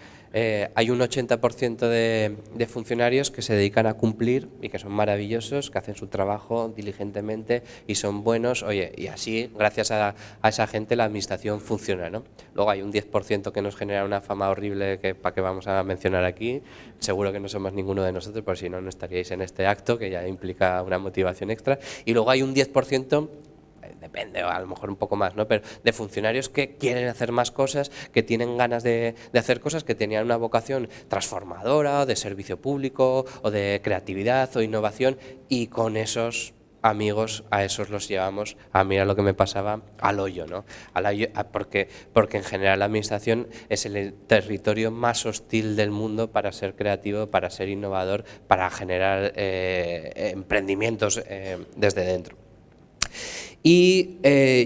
Hay un 80% de funcionarios que se dedican a cumplir y que son maravillosos, que hacen su trabajo diligentemente y son buenos, oye, y así, gracias a esa gente, la administración funciona, ¿no? Luego hay un 10% que nos genera una fama horrible que para qué vamos a mencionar aquí, seguro que no somos ninguno de nosotros, por si no, no estaríais en este acto, que ya implica una motivación extra, y luego hay un 10%, depende, a lo mejor un poco más, ¿no? Pero de funcionarios que quieren hacer más cosas, que tienen ganas de hacer cosas, que tenían una vocación transformadora, de servicio público, o de creatividad o innovación, y con esos amigos, a esos los llevamos a mirar lo que me pasaba al hoyo, ¿no? Porque en general la administración es el territorio más hostil del mundo para ser creativo, para ser innovador, para generar emprendimientos desde dentro. Y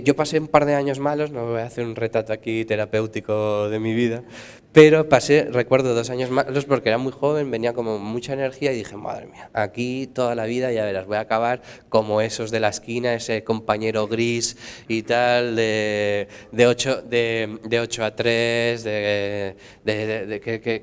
yo pasé un par de años malos, no voy a hacer un retrato aquí terapéutico de mi vida, pero recuerdo 2 años malos porque era muy joven, venía como mucha energía y dije, madre mía, aquí toda la vida ya verás, voy a acabar como esos de la esquina, ese compañero gris y tal, de 8 a 3, que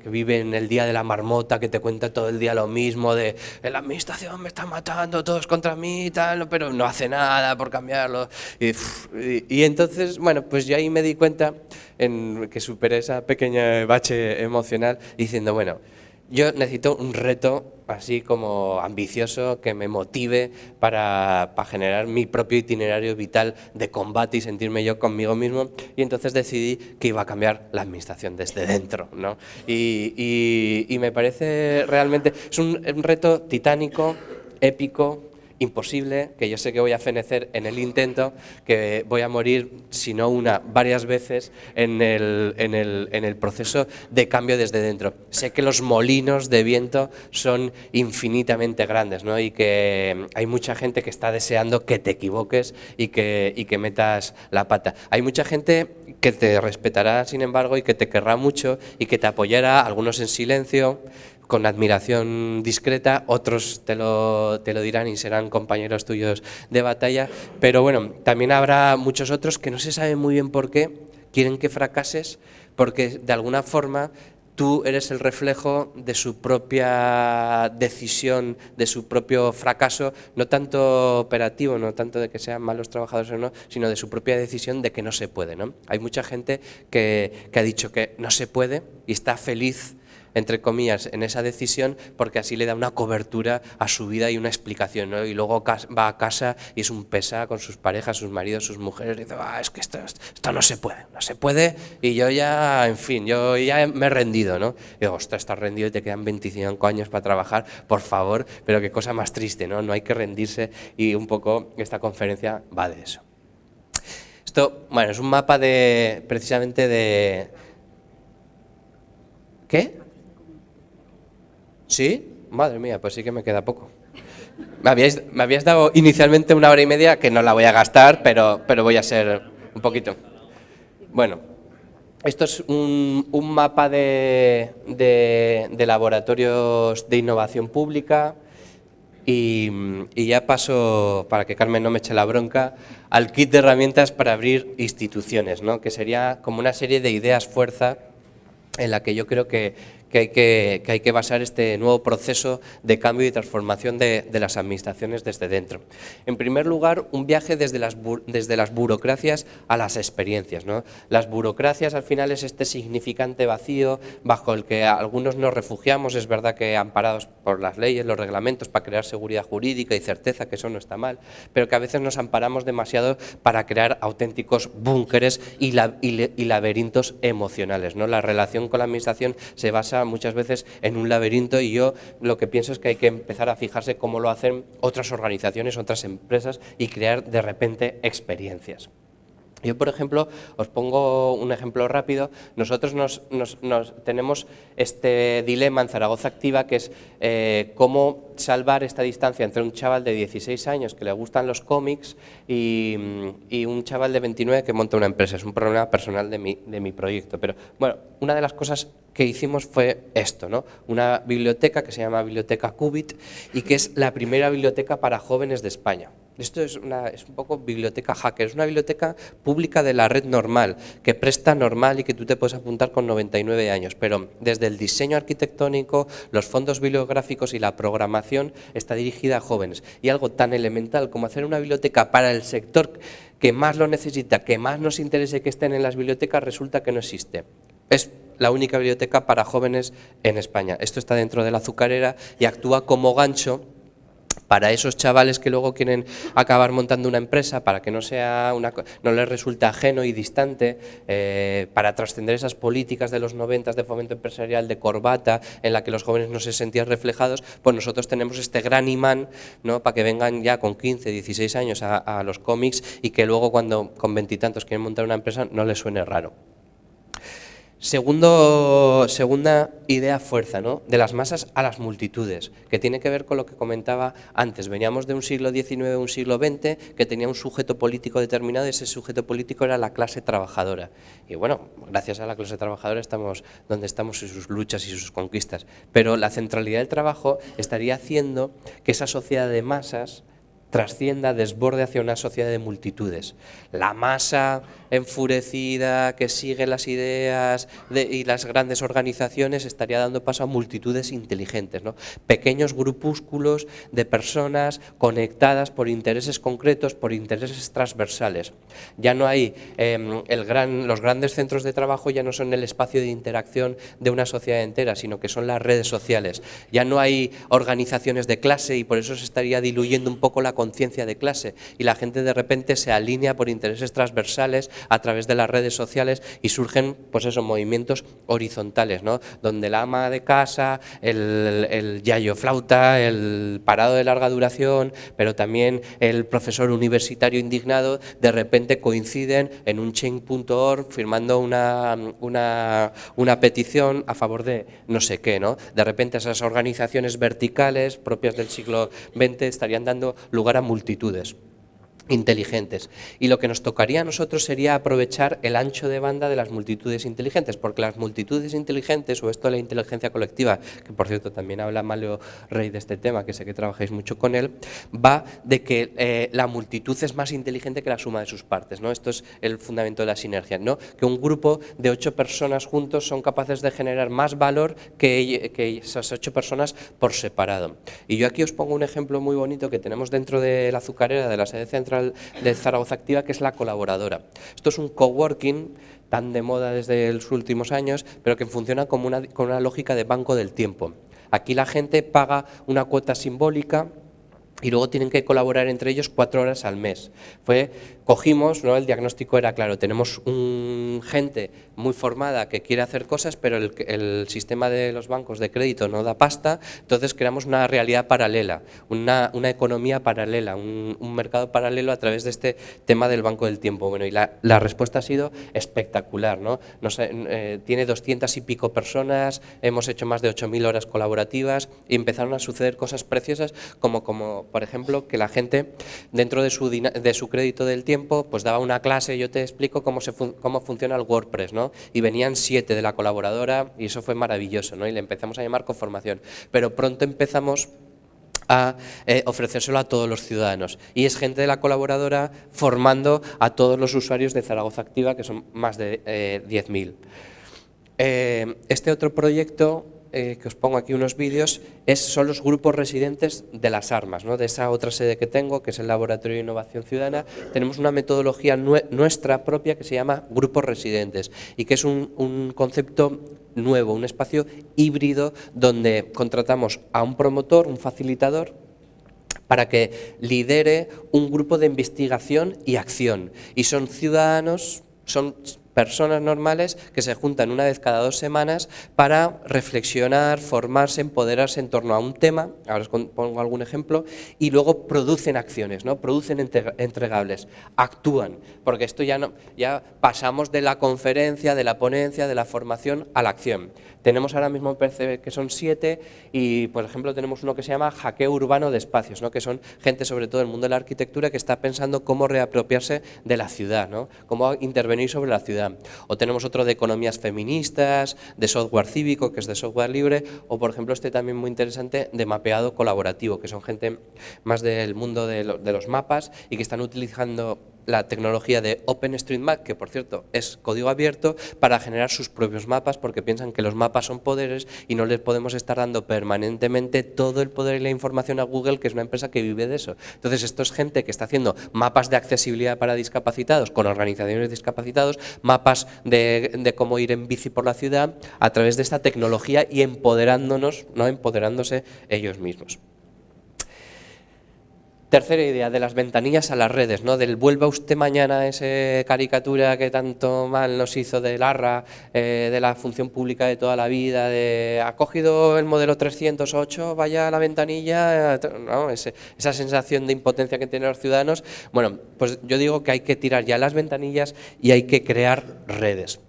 vive en el día de la marmota, que te cuenta todo el día lo mismo, de la administración me está matando, todos contra mí y tal, pero no hace nada por cambiarlo. Y entonces, bueno, pues yo ahí me di cuenta que superé esa pequeña bache emocional diciendo, bueno, yo necesito un reto así como ambicioso que me motive para generar mi propio itinerario vital de combate y sentirme yo conmigo mismo, y entonces decidí que iba a cambiar la administración desde dentro, ¿no? Y me parece realmente, es un reto titánico, épico, imposible, que yo sé que voy a fenecer en el intento, que voy a morir, si no una, varias veces en el proceso de cambio desde dentro. Sé que los molinos de viento son infinitamente grandes, ¿no? Y que hay mucha gente que está deseando que te equivoques y que metas la pata. Hay mucha gente que te respetará, sin embargo, y que te querrá mucho y que te apoyará, algunos en silencio, con admiración discreta, otros te lo dirán y serán compañeros tuyos de batalla, pero bueno, también habrá muchos otros que no se sabe muy bien por qué quieren que fracases, porque de alguna forma tú eres el reflejo de su propia decisión, de su propio fracaso, no tanto operativo, no tanto de que sean malos trabajadores o no, sino de su propia decisión de que no se puede, ¿no? Hay mucha gente que ha dicho que no se puede y está feliz, entre comillas, en esa decisión, porque así le da una cobertura a su vida y una explicación, ¿no? Y luego va a casa y es un pesa con sus parejas, sus maridos, sus mujeres, y dice, es que esto no se puede, y yo ya, en fin, yo ya me he rendido, ¿no? Y digo, ostras, estás rendido y te quedan 25 años para trabajar, por favor, pero qué cosa más triste, ¿no? No hay que rendirse, y un poco esta conferencia va de eso. Esto, bueno, es un mapa precisamente de... ¿Qué? ¿Sí? Madre mía, pues sí que me queda poco. Me habíais dado inicialmente 1 hora y media, que no la voy a gastar, pero voy a ser un poquito. Bueno, esto es un mapa de laboratorios de innovación pública, y ya paso, para que Carmen no me eche la bronca, al kit de herramientas para abrir instituciones, ¿no? Que sería como una serie de ideas fuerza en la que yo creo que hay que basar este nuevo proceso de cambio y transformación de las administraciones desde dentro. En primer lugar, un viaje desde las burocracias a las experiencias, ¿no? Las burocracias al final es este significante vacío bajo el que algunos nos refugiamos, es verdad que amparados por las leyes, los reglamentos, para crear seguridad jurídica y certeza, que eso no está mal, pero que a veces nos amparamos demasiado para crear auténticos búnkeres y laberintos emocionales, ¿no? La relación con la administración se basa muchas veces en un laberinto, y yo lo que pienso es que hay que empezar a fijarse cómo lo hacen otras organizaciones, otras empresas, y crear de repente experiencias. Yo, por ejemplo, os pongo un ejemplo rápido. Nosotros tenemos este dilema en Zaragoza Activa, que es cómo salvar esta distancia entre un chaval de 16 años que le gustan los cómics y un chaval de 29 que monta una empresa. Es un problema personal de mi proyecto. Pero bueno, una de las cosas que hicimos fue esto, ¿no? Una biblioteca que se llama Biblioteca Qubit y que es la primera biblioteca para jóvenes de España. Esto es un poco biblioteca hacker, es una biblioteca pública de la red normal, que presta normal y que tú te puedes apuntar con 99 años, pero desde el diseño arquitectónico, los fondos bibliográficos y la programación está dirigida a jóvenes. Y algo tan elemental como hacer una biblioteca para el sector que más lo necesita, que más nos interese que estén en las bibliotecas, resulta que no existe. Es la única biblioteca para jóvenes en España. Esto está dentro de la azucarera y actúa como gancho para esos chavales que luego quieren acabar montando una empresa, para que no les resulte ajeno y distante, para trascender esas políticas de los 90 de fomento empresarial, de corbata, en la que los jóvenes no se sentían reflejados, pues nosotros tenemos este gran imán, ¿no?, para que vengan ya con 15, 16 años a los cómics y que luego cuando con 20 y tantos quieren montar una empresa no les suene raro. Segunda idea fuerza, ¿no?, de las masas a las multitudes, que tiene que ver con lo que comentaba antes. Veníamos de un siglo XIX, un siglo XX, que tenía un sujeto político determinado y ese sujeto político era la clase trabajadora. Y bueno, gracias a la clase trabajadora estamos donde estamos y sus luchas y sus conquistas. Pero la centralidad del trabajo estaría haciendo que esa sociedad de masas trascienda, desborde hacia una sociedad de multitudes. La masa enfurecida que sigue las ideas y las grandes organizaciones estaría dando paso a multitudes inteligentes, ¿no? Pequeños grupúsculos de personas conectadas por intereses concretos, por intereses transversales. Ya no hay los grandes centros de trabajo ya no son el espacio de interacción de una sociedad entera, sino que son las redes sociales. Ya no hay organizaciones de clase y por eso se estaría diluyendo un poco la conciencia de clase y la gente de repente se alinea por intereses transversales a través de las redes sociales y surgen, pues esos movimientos horizontales, ¿no?, donde la ama de casa, el yayo flauta, el parado de larga duración, pero también el profesor universitario indignado, de repente coinciden en un change.org firmando una petición a favor de no sé qué, ¿no? De repente esas organizaciones verticales propias del siglo XX estarían dando lugar a multitudes inteligentes. Y lo que nos tocaría a nosotros sería aprovechar el ancho de banda de las multitudes inteligentes, porque las multitudes inteligentes, o esto de la inteligencia colectiva, que por cierto también habla Maleo Rey de este tema, que sé que trabajáis mucho con él, va de que la multitud es más inteligente que la suma de sus partes, ¿no? Esto es el fundamento de la sinergia, ¿no? Que un grupo de 8 personas juntos son capaces de generar más valor que esas 8 personas por separado. Y yo aquí os pongo un ejemplo muy bonito que tenemos dentro de la azucarera de la sede central de Zaragoza Activa, que es la colaboradora. Esto es un coworking tan de moda desde los últimos años, pero que funciona con una lógica de banco del tiempo. Aquí la gente paga una cuota simbólica y luego tienen que colaborar entre ellos 4 horas al mes. Cogimos, ¿no?, el diagnóstico era claro, tenemos gente muy formada que quiere hacer cosas, pero el sistema de los bancos de crédito no da pasta, entonces creamos una realidad paralela, una economía paralela, un mercado paralelo a través de este tema del banco del tiempo. Bueno, y la respuesta ha sido espectacular, ¿no? Tiene 200 y pico personas, hemos hecho más de 8.000 horas colaborativas y empezaron a suceder cosas preciosas como por ejemplo, que la gente dentro de su crédito del tiempo pues daba una clase, yo te explico cómo funciona el WordPress, ¿no? Y venían 7 de la colaboradora y eso fue maravilloso, ¿no? Y le empezamos a llamar coformación, pero pronto empezamos a ofrecérselo a todos los ciudadanos y es gente de la colaboradora formando a todos los usuarios de Zaragoza Activa, que son más de 10.000. Este otro proyecto que os pongo aquí unos vídeos, son los grupos residentes de las armas, ¿no? De esa otra sede que tengo, que es el Laboratorio de Innovación Ciudadana, tenemos una metodología nuestra propia que se llama grupos residentes y que es un concepto nuevo, un espacio híbrido donde contratamos a un promotor, un facilitador, para que lidere un grupo de investigación y acción. Y son ciudadanos, son personas normales que se juntan una vez cada 2 semanas para reflexionar, formarse, empoderarse en torno a un tema, ahora os pongo algún ejemplo, y luego producen acciones, ¿no? Producen entregables, actúan, porque esto ya pasamos de la conferencia, de la ponencia, de la formación a la acción. Tenemos ahora mismo, parece que son 7, y por ejemplo tenemos uno que se llama hackeo urbano de espacios, ¿no? Que son gente sobre todo del mundo de la arquitectura que está pensando cómo reapropiarse de la ciudad, ¿no? Cómo intervenir sobre la ciudad. O tenemos otro de economías feministas, de software cívico, que es de software libre, o por ejemplo este también muy interesante de mapeado colaborativo, que son gente más del mundo de los mapas y que están utilizando la tecnología de OpenStreetMap, que por cierto es código abierto, para generar sus propios mapas, porque piensan que los mapas son poderes y no les podemos estar dando permanentemente todo el poder y la información a Google, que es una empresa que vive de eso. Entonces esto es gente que está haciendo mapas de accesibilidad para discapacitados con organizaciones de discapacitados, mapas de cómo ir en bici por la ciudad a través de esta tecnología y empoderándose ellos mismos. Tercera idea, de las ventanillas a las redes, ¿no? Del vuelva usted mañana esa caricatura que tanto mal nos hizo del ARRA, de la función pública de toda la vida, de ha cogido el modelo 308, vaya a la ventanilla, ¿no? Esa sensación de impotencia que tienen los ciudadanos. Bueno, pues yo digo que hay que tirar ya las ventanillas y hay que crear redes.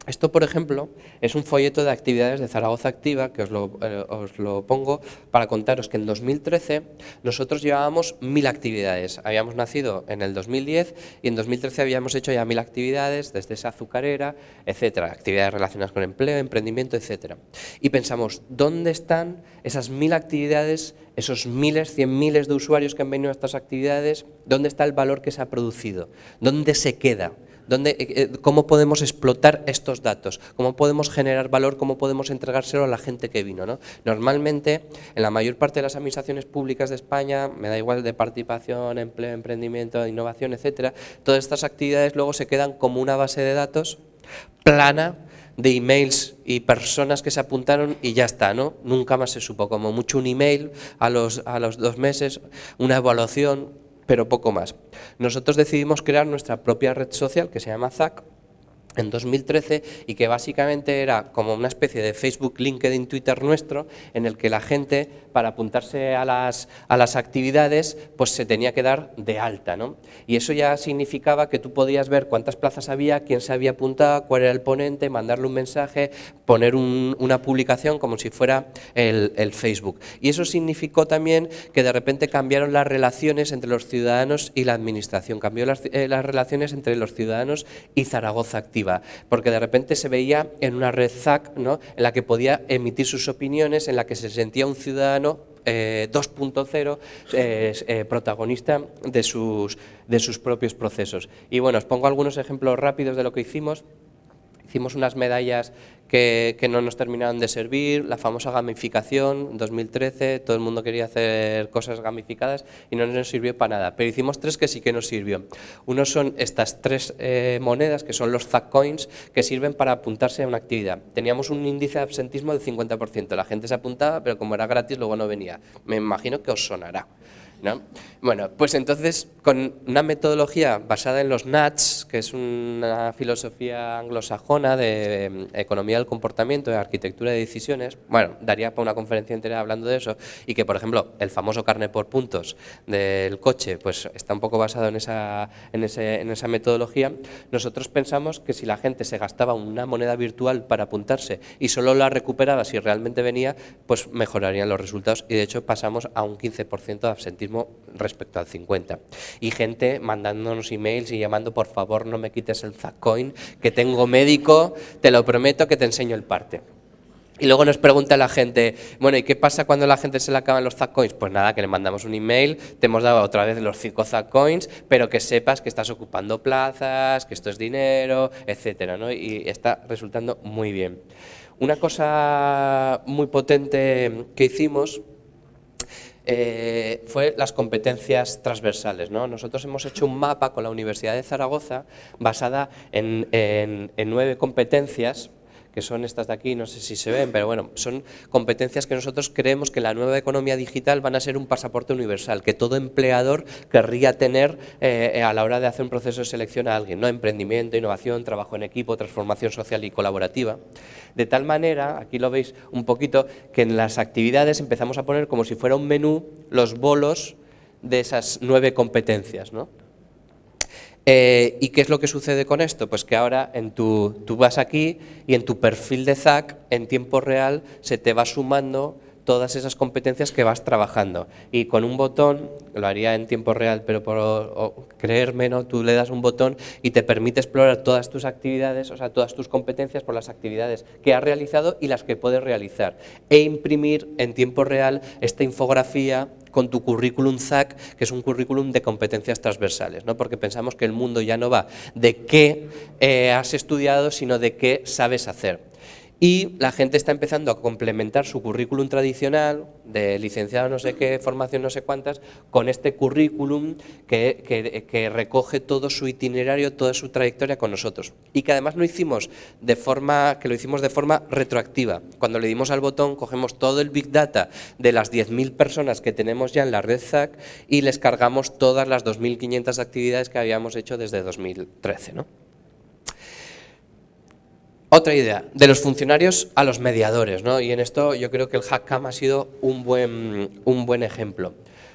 Esto, por ejemplo, es un folleto de actividades de Zaragoza Activa, que os lo pongo para contaros que en 2013 nosotros llevábamos 1000 actividades. Habíamos nacido en el 2010 y en 2013 habíamos hecho ya 1000 actividades, desde esa azucarera, etcétera, actividades relacionadas con empleo, emprendimiento, etcétera. Y pensamos, ¿dónde están esas 1000 actividades, esos miles, 100 miles de usuarios que han venido a estas actividades? ¿Dónde está el valor que se ha producido? ¿Dónde se queda? ¿Cómo podemos explotar estos datos? ¿Cómo podemos generar valor? ¿Cómo podemos entregárselo a la gente que vino, ¿no? Normalmente, en la mayor parte de las administraciones públicas de España, me da igual de participación, empleo, emprendimiento, innovación, etcétera, todas estas actividades luego se quedan como una base de datos plana, de emails y personas que se apuntaron y ya está, ¿no? Nunca más se supo, como mucho un email a los 2 meses, una evaluación, pero poco más. Nosotros decidimos crear nuestra propia red social que se llama ZAC en 2013 y que básicamente era como una especie de Facebook, LinkedIn, Twitter nuestro, en el que la gente para apuntarse a las actividades pues se tenía que dar de alta, ¿no? Y eso ya significaba que tú podías ver cuántas plazas había, quién se había apuntado, cuál era el ponente, mandarle un mensaje, poner una publicación como si fuera el Facebook. Y eso significó también que de repente cambiaron las relaciones entre los ciudadanos y la administración, cambió las relaciones entre los ciudadanos y Zaragoza Activa, porque de repente se veía en una red ZAC, ¿no? En la que podía emitir sus opiniones, en la que se sentía un ciudadano 2.0 protagonista de sus propios procesos. Y bueno, os pongo algunos ejemplos rápidos de lo que hicimos. Hicimos unas medallas que no nos terminaron de servir, la famosa gamificación, en 2013, todo el mundo quería hacer cosas gamificadas y no nos sirvió para nada, pero hicimos 3 que sí que nos sirvió. Uno son estas 3 monedas, que son los ZAC Coins, que sirven para apuntarse a una actividad. Teníamos un índice de absentismo del 50%, la gente se apuntaba, pero como era gratis luego no venía. Me imagino que os sonará, ¿no? Bueno, pues entonces con una metodología basada en los NATS, que es una filosofía anglosajona de economía del comportamiento, de arquitectura de decisiones, bueno, daría para una conferencia entera hablando de eso, y que por ejemplo el famoso carnet por puntos del coche pues está un poco basado en esa metodología. Nosotros pensamos que si la gente se gastaba una moneda virtual para apuntarse y solo la recuperaba si realmente venía, pues mejorarían los resultados, y de hecho pasamos a un 15% de absentismo respecto al 50%. Y gente mandándonos emails y llamando, por favor no me quites el ZAC Coin, que tengo médico, te lo prometo que te enseño el parte. Y luego nos pregunta la gente, bueno, ¿y qué pasa cuando a la gente se le acaban los ZAC Coins? Pues nada, que le mandamos un email, te hemos dado otra vez los 5 ZAC Coins, pero que sepas que estás ocupando plazas, que esto es dinero, etcétera, ¿no? Y está resultando muy bien. Una cosa muy potente que hicimos fue las competencias transversales, ¿no? Nosotros hemos hecho un mapa con la Universidad de Zaragoza basada en 9 competencias que son estas de aquí, no sé si se ven, pero bueno, son competencias que nosotros creemos que en la nueva economía digital van a ser un pasaporte universal, que todo empleador querría tener a la hora de hacer un proceso de selección a alguien, ¿no? Emprendimiento, innovación, trabajo en equipo, transformación social y colaborativa. De tal manera, aquí lo veis un poquito, que en las actividades empezamos a poner como si fuera un menú los bolos de esas 9 competencias, ¿no? ¿Y qué es lo que sucede con esto? Pues que ahora tú vas aquí y en tu perfil de ZAC, en tiempo real, se te va sumando todas esas competencias que vas trabajando. Y con un botón, lo haría en tiempo real, pero por creerme, ¿no? Tú le das un botón y te permite explorar todas tus actividades, o sea, todas tus competencias por las actividades que has realizado y las que puedes realizar. E imprimir en tiempo real esta infografía con tu currículum ZAC, que es un currículum de competencias transversales, ¿no? Porque pensamos que el mundo ya no va de qué has estudiado, sino de qué sabes hacer. Y la gente está empezando a complementar su currículum tradicional, de licenciado no sé qué, formación no sé cuántas, con este currículum que recoge todo su itinerario, toda su trayectoria con nosotros. Y que además lo hicimos de forma retroactiva. Cuando le dimos al botón, cogemos todo el Big Data de las 10.000 personas que tenemos ya en la red ZAC y les cargamos todas las 2.500 actividades que habíamos hecho desde 2013, ¿no? Otra idea, de los funcionarios a los mediadores, ¿no? Y en esto yo creo que el HackCamp ha sido un buen ejemplo.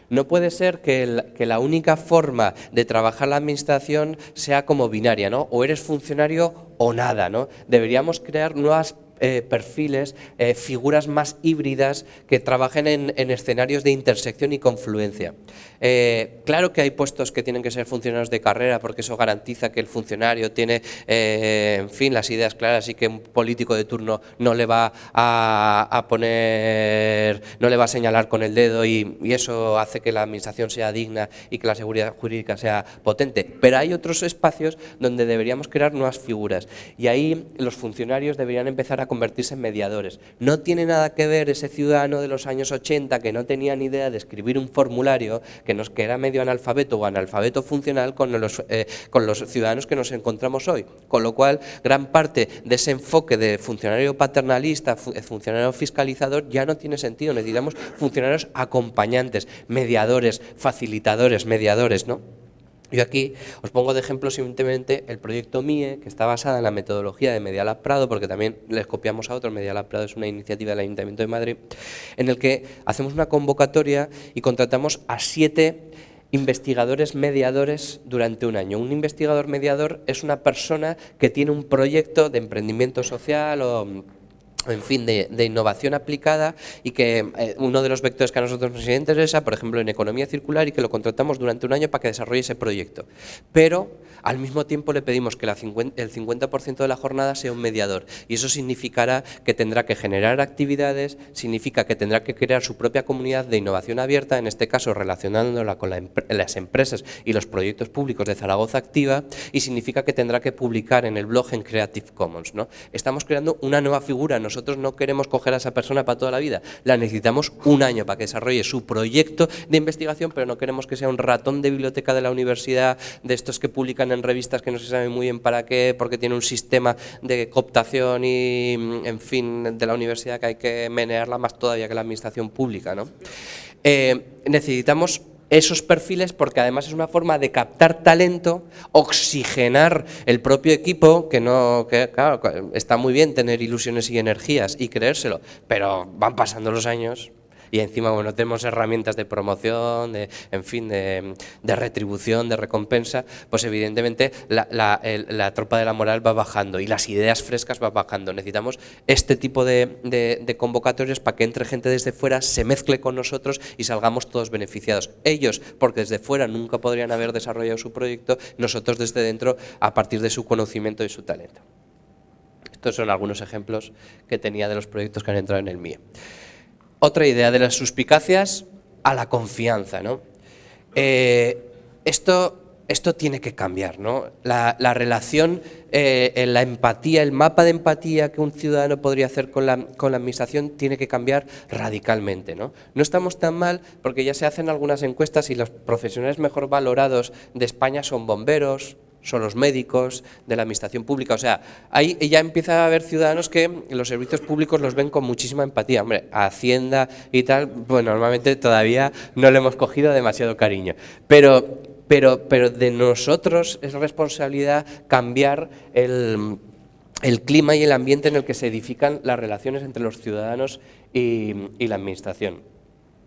No puede ser que la única forma de trabajar la administración sea como binaria, ¿no? O eres funcionario o nada, ¿no? Deberíamos crear nuevas perfiles, figuras más híbridas que trabajen en escenarios de intersección y confluencia. Claro que hay puestos que tienen que ser funcionarios de carrera porque eso garantiza que el funcionario tiene, en fin, las ideas claras y que un político de turno no le va a señalar con el dedo y eso hace que la administración sea digna y que la seguridad jurídica sea potente. Pero hay otros espacios donde deberíamos crear nuevas figuras y ahí los funcionarios deberían empezar a convertirse en mediadores. No tiene nada que ver ese ciudadano de los años 80 que no tenía ni idea de escribir un formulario, que era medio analfabeto o analfabeto funcional con los ciudadanos que nos encontramos hoy. Con lo cual, gran parte de ese enfoque de funcionario paternalista, funcionario fiscalizador, ya no tiene sentido. Necesitamos funcionarios acompañantes, mediadores, facilitadores, mediadores, ¿no? Yo aquí os pongo de ejemplo simplemente el proyecto MIE, que está basada en la metodología de Medialab Prado, porque también les copiamos a otros. Medialab Prado es una iniciativa del Ayuntamiento de Madrid, en el que hacemos una convocatoria y contratamos a 7 investigadores mediadores durante un año. Un investigador mediador es una persona que tiene un proyecto de emprendimiento social o en fin, de innovación aplicada y que uno de los vectores que a nosotros nos interesa, por ejemplo, en economía circular, y que lo contratamos durante un año para que desarrolle ese proyecto. Pero al mismo tiempo le pedimos que el 50% de la jornada sea un mediador y eso significará que tendrá que generar actividades, significa que tendrá que crear su propia comunidad de innovación abierta, en este caso relacionándola con las empresas y los proyectos públicos de Zaragoza Activa, y significa que tendrá que publicar en el blog en Creative Commons, ¿no? Estamos creando una nueva figura. Nosotros no queremos coger a esa persona para toda la vida, la necesitamos un año para que desarrolle su proyecto de investigación, pero no queremos que sea un ratón de biblioteca de la universidad, de estos que publican en revistas que no se sabe muy bien para qué, porque tiene un sistema de cooptación y, en fin, de la universidad que hay que menearla más todavía que la administración pública, ¿no? Necesitamos esos perfiles porque además es una forma de captar talento, oxigenar el propio equipo, que claro, está muy bien tener ilusiones y energías y creérselo, pero van pasando los años y encima, bueno, tenemos herramientas de promoción, en fin, de retribución, de recompensa, pues evidentemente la tropa de la moral va bajando y las ideas frescas van bajando. Necesitamos este tipo de convocatorias para que entre gente desde fuera, se mezcle con nosotros y salgamos todos beneficiados. Ellos, porque desde fuera nunca podrían haber desarrollado su proyecto, nosotros desde dentro, a partir de su conocimiento y su talento. Estos son algunos ejemplos que tenía de los proyectos que han entrado en el MIE. Otra idea, de las suspicacias a la confianza, ¿no? Esto tiene que cambiar, ¿no? La relación, la empatía, el mapa de empatía que un ciudadano podría hacer con la administración tiene que cambiar radicalmente, ¿no? No estamos tan mal porque ya se hacen algunas encuestas y los profesionales mejor valorados de España son bomberos, son los médicos, de la administración pública. O sea, ahí ya empieza a haber ciudadanos que los servicios públicos los ven con muchísima empatía. Hombre, a Hacienda y tal, pues normalmente todavía no le hemos cogido demasiado cariño. Pero de nosotros es responsabilidad cambiar el clima y el ambiente en el que se edifican las relaciones entre los ciudadanos y la administración.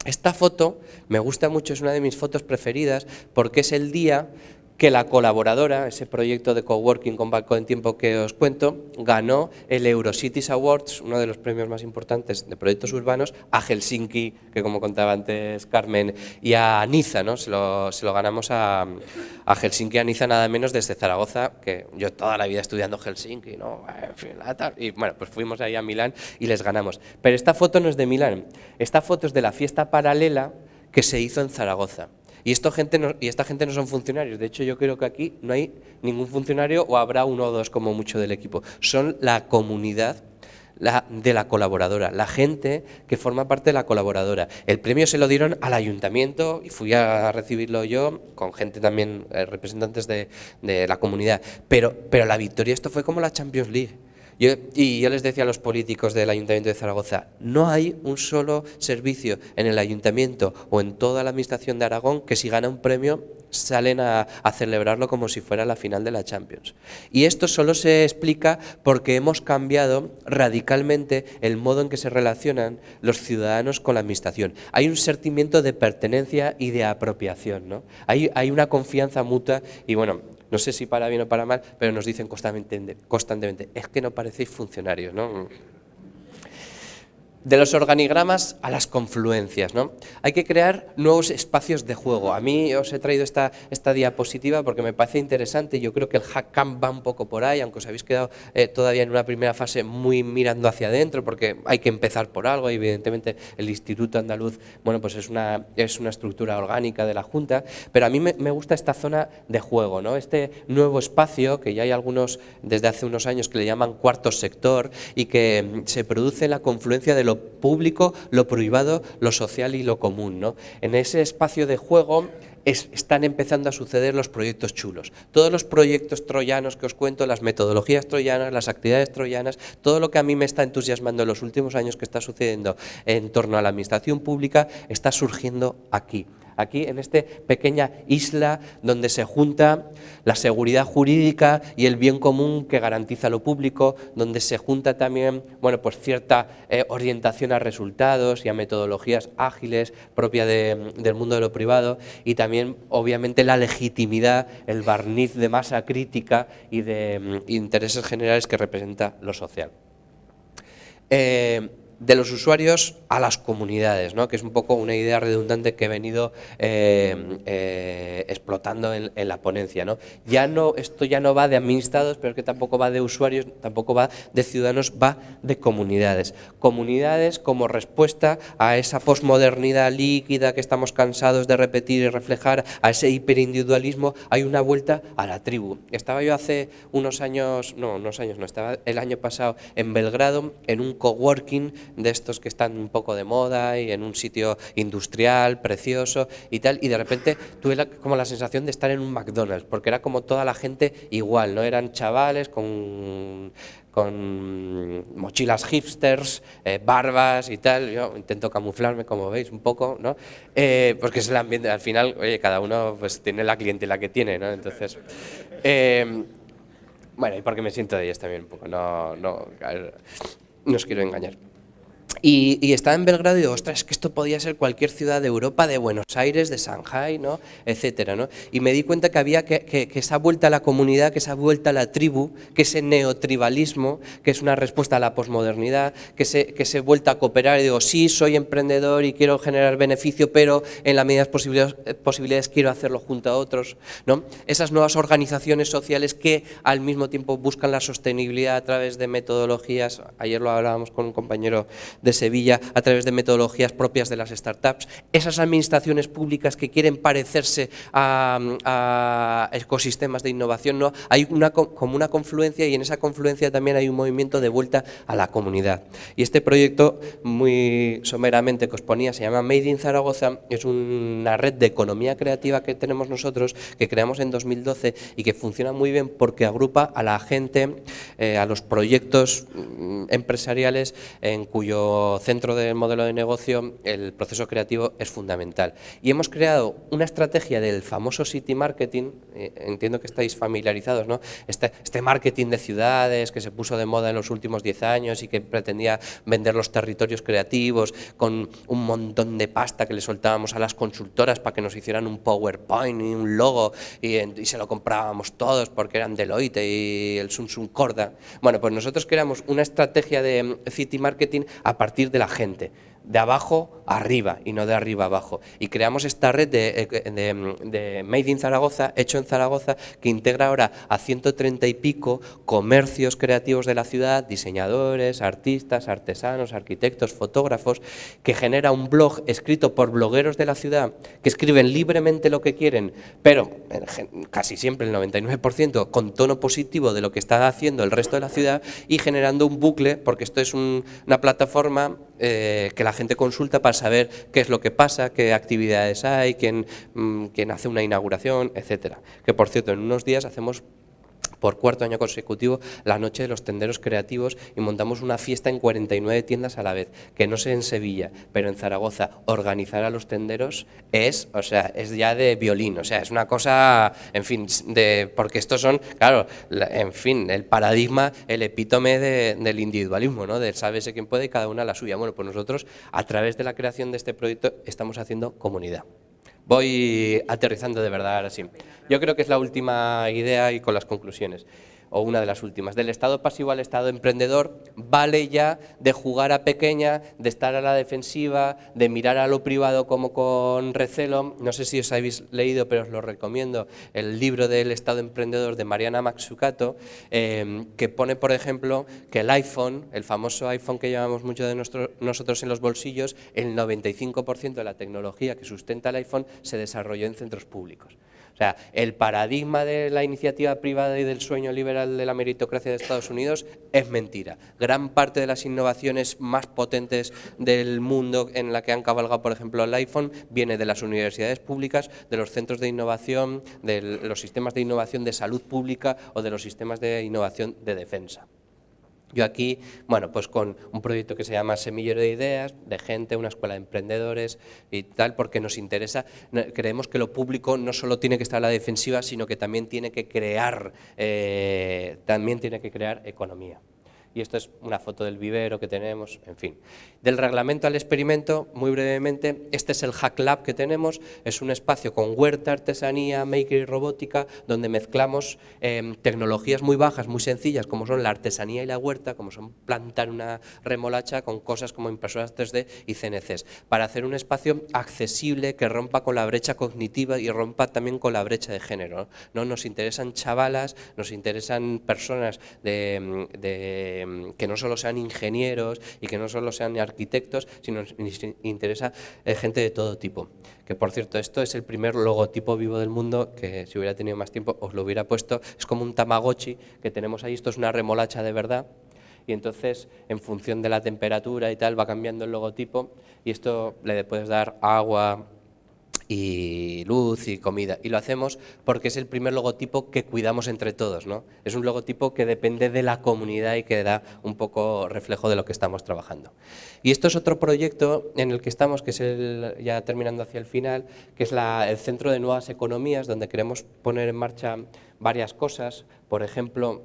Esta foto me gusta mucho, es una de mis fotos preferidas porque es el día que la colaboradora, ese proyecto de coworking con Banco en Tiempo que os cuento, ganó el Eurocities Awards, uno de los premios más importantes de proyectos urbanos, a Helsinki, que como contaba antes Carmen, y a Niza, ¿no? Se lo ganamos a Helsinki, a Niza nada menos desde Zaragoza, que yo toda la vida estudiando Helsinki, ¿no? En fin, y bueno, pues fuimos ahí a Milán y les ganamos. Pero esta foto no es de Milán, esta foto es de la fiesta paralela que se hizo en Zaragoza. Y esta gente no son funcionarios, de hecho yo creo que aquí no hay ningún funcionario o habrá uno o dos como mucho del equipo. Son la comunidad de la colaboradora, la gente que forma parte de la colaboradora. El premio se lo dieron al ayuntamiento y fui a recibirlo yo, con gente también, representantes de la comunidad. Pero la victoria, esto fue como la Champions League. Yo les decía a los políticos del Ayuntamiento de Zaragoza, no hay un solo servicio en el Ayuntamiento o en toda la Administración de Aragón que si gana un premio salen a celebrarlo como si fuera la final de la Champions. Y esto solo se explica porque hemos cambiado radicalmente el modo en que se relacionan los ciudadanos con la Administración. Hay un sentimiento de pertenencia y de apropiación, ¿no? Hay una confianza mutua y bueno, no sé si para bien o para mal, pero nos dicen constantemente, es que no parecéis funcionarios, ¿no? De los organigramas a las confluencias, ¿no? Hay que crear nuevos espacios de juego. A mí os he traído esta diapositiva porque me parece interesante. Yo creo que el Hack Camp va un poco por ahí, aunque os habéis quedado todavía en una primera fase muy mirando hacia adentro, porque hay que empezar por algo. Y evidentemente el Instituto Andaluz, bueno, pues es una estructura orgánica de la Junta, pero a mí me gusta esta zona de juego, ¿no? Este nuevo espacio que ya hay algunos desde hace unos años que le llaman cuarto sector y que se produce en la confluencia de lo público, lo privado, lo social y lo común, ¿no? En ese espacio de juego están empezando a suceder los proyectos chulos. Todos los proyectos troyanos que os cuento, las metodologías troyanas, las actividades troyanas, todo lo que a mí me está entusiasmando en los últimos años que está sucediendo en torno a la administración pública está surgiendo aquí. Aquí en esta pequeña isla donde se junta la seguridad jurídica y el bien común que garantiza lo público, donde se junta también, bueno, pues cierta orientación a resultados y a metodologías ágiles propia del mundo de lo privado y también obviamente la legitimidad, el barniz de masa crítica y de intereses generales que representa lo social. De los usuarios a las comunidades, ¿no? Que es un poco una idea redundante que he venido explotando en la ponencia, ¿no? Esto ya no va de administrados, pero que tampoco va de usuarios, tampoco va de ciudadanos, va de comunidades. Comunidades como respuesta a esa posmodernidad líquida que estamos cansados de repetir y reflejar, a ese hiperindividualismo, hay una vuelta a la tribu. Estaba yo hace estaba el año pasado en Belgrado, en un coworking de estos que están un poco de moda y en un sitio industrial, precioso y tal, y de repente tuve como la sensación de estar en un McDonald's, porque era como toda la gente igual, ¿no? Eran chavales con mochilas hipsters, barbas y tal. Yo intento camuflarme, como veis, un poco, ¿no? Porque es el ambiente, al final, oye, cada uno pues tiene la clientela que tiene, ¿no? Entonces, bueno, y porque me siento de ellos también un poco, no os quiero engañar. Y estaba en Belgrado y digo, ostras, es que esto podía ser cualquier ciudad de Europa, de Buenos Aires, de Shanghái, ¿no? Etcétera, ¿no? Y me di cuenta que había que esa vuelta a la comunidad, que esa vuelta a la tribu, que ese neotribalismo, que es una respuesta a la posmodernidad, que se vuelta a cooperar y digo, sí, soy emprendedor y quiero generar beneficio, pero en la medida de las posibilidades quiero hacerlo junto a otros, ¿no? Esas nuevas organizaciones sociales que al mismo tiempo buscan la sostenibilidad a través de metodologías. Ayer lo hablábamos con un compañero de de Sevilla a través de metodologías propias de las startups, esas administraciones públicas que quieren parecerse a ecosistemas de innovación, ¿no? Hay como una confluencia, y en esa confluencia también hay un movimiento de vuelta a la comunidad. Y este proyecto, muy someramente que os ponía, se llama Made in Zaragoza, es una red de economía creativa que tenemos nosotros, que creamos en 2012 y que funciona muy bien porque agrupa a la gente, a los proyectos empresariales en cuyo centro del modelo de negocio el proceso creativo es fundamental. Y hemos creado una estrategia del famoso City Marketing, entiendo que estáis familiarizados, ¿no? Este marketing de ciudades que se puso de moda en los últimos 10 años y que pretendía vender los territorios creativos con un montón de pasta que le soltábamos a las consultoras para que nos hicieran un PowerPoint y un logo y se lo comprábamos todos porque eran Deloitte y el Samsung Corda. Bueno, pues nosotros creamos una estrategia de City Marketing a partir de la gente, de abajo a arriba y no de arriba a abajo. Y creamos esta red de Made in Zaragoza, hecho en Zaragoza, que integra ahora a 130 y pico comercios creativos de la ciudad, diseñadores, artistas, artesanos, arquitectos, fotógrafos, que genera un blog escrito por blogueros de la ciudad que escriben libremente lo que quieren, pero casi siempre el 99% con tono positivo de lo que está haciendo el resto de la ciudad, y generando un bucle, porque esto es una plataforma que la gente consulta para saber qué es lo que pasa, qué actividades hay, quién hace una inauguración, etcétera. Que por cierto, en unos días hacemos por cuarto año consecutivo la noche de los tenderos creativos y montamos una fiesta en 49 tiendas a la vez, que no sé en Sevilla, pero en Zaragoza organizar a los tenderos es ya de violín, o sea, es una cosa, en fin, porque estos son, claro, en fin, el paradigma, el epítome del individualismo, ¿no? Del sábese quién puede y cada una la suya. Bueno, pues nosotros a través de la creación de este proyecto estamos haciendo comunidad. Voy aterrizando de verdad ahora sí. Yo creo que es la última idea y con las conclusiones, o una de las últimas. Del estado pasivo al estado emprendedor, vale ya de jugar a pequeña, de estar a la defensiva, de mirar a lo privado como con recelo. No sé si os habéis leído, pero os lo recomiendo, el libro del estado emprendedor de Mariana Mazzucato, que pone, por ejemplo, que el iPhone, el famoso iPhone que llevamos mucho de nosotros en los bolsillos, el 95% de la tecnología que sustenta el iPhone se desarrolló en centros públicos. O sea, el paradigma de la iniciativa privada y del sueño liberal de la meritocracia de Estados Unidos es mentira. Gran parte de las innovaciones más potentes del mundo en la que han cabalgado, por ejemplo, el iPhone, viene de las universidades públicas, de los centros de innovación, de los sistemas de innovación de salud pública o de los sistemas de innovación de defensa. Yo aquí, bueno, pues con un proyecto que se llama Semillero de Ideas, de gente, una escuela de emprendedores y tal, porque nos interesa, creemos que lo público no solo tiene que estar a la defensiva, sino que también tiene que crear economía. Y esto es una foto del vivero que tenemos, en fin. Del reglamento al experimento, muy brevemente, este es el Hack Lab que tenemos, es un espacio con huerta, artesanía, maker y robótica, donde mezclamos tecnologías muy bajas, muy sencillas, como son la artesanía y la huerta, como son plantar una remolacha, con cosas como impresoras 3D y CNCs, para hacer un espacio accesible que rompa con la brecha cognitiva y rompa también con la brecha de género, ¿no? Nos interesan chavalas, nos interesan personas que no solo sean ingenieros y que no solo sean arquitectos, sino nos interesa gente de todo tipo. Que por cierto, esto es el primer logotipo vivo del mundo, que si hubiera tenido más tiempo os lo hubiera puesto, es como un Tamagotchi que tenemos ahí, esto es una remolacha de verdad, y entonces en función de la temperatura y tal va cambiando el logotipo, y esto le puedes dar agua y luz y comida, y lo hacemos porque es el primer logotipo que cuidamos entre todos, ¿no? Es un logotipo que depende de la comunidad y que da un poco reflejo de lo que estamos trabajando. Y esto es otro proyecto en el que estamos, que es ya terminando hacia el final, que es el Centro de Nuevas Economías, donde queremos poner en marcha varias cosas, por ejemplo,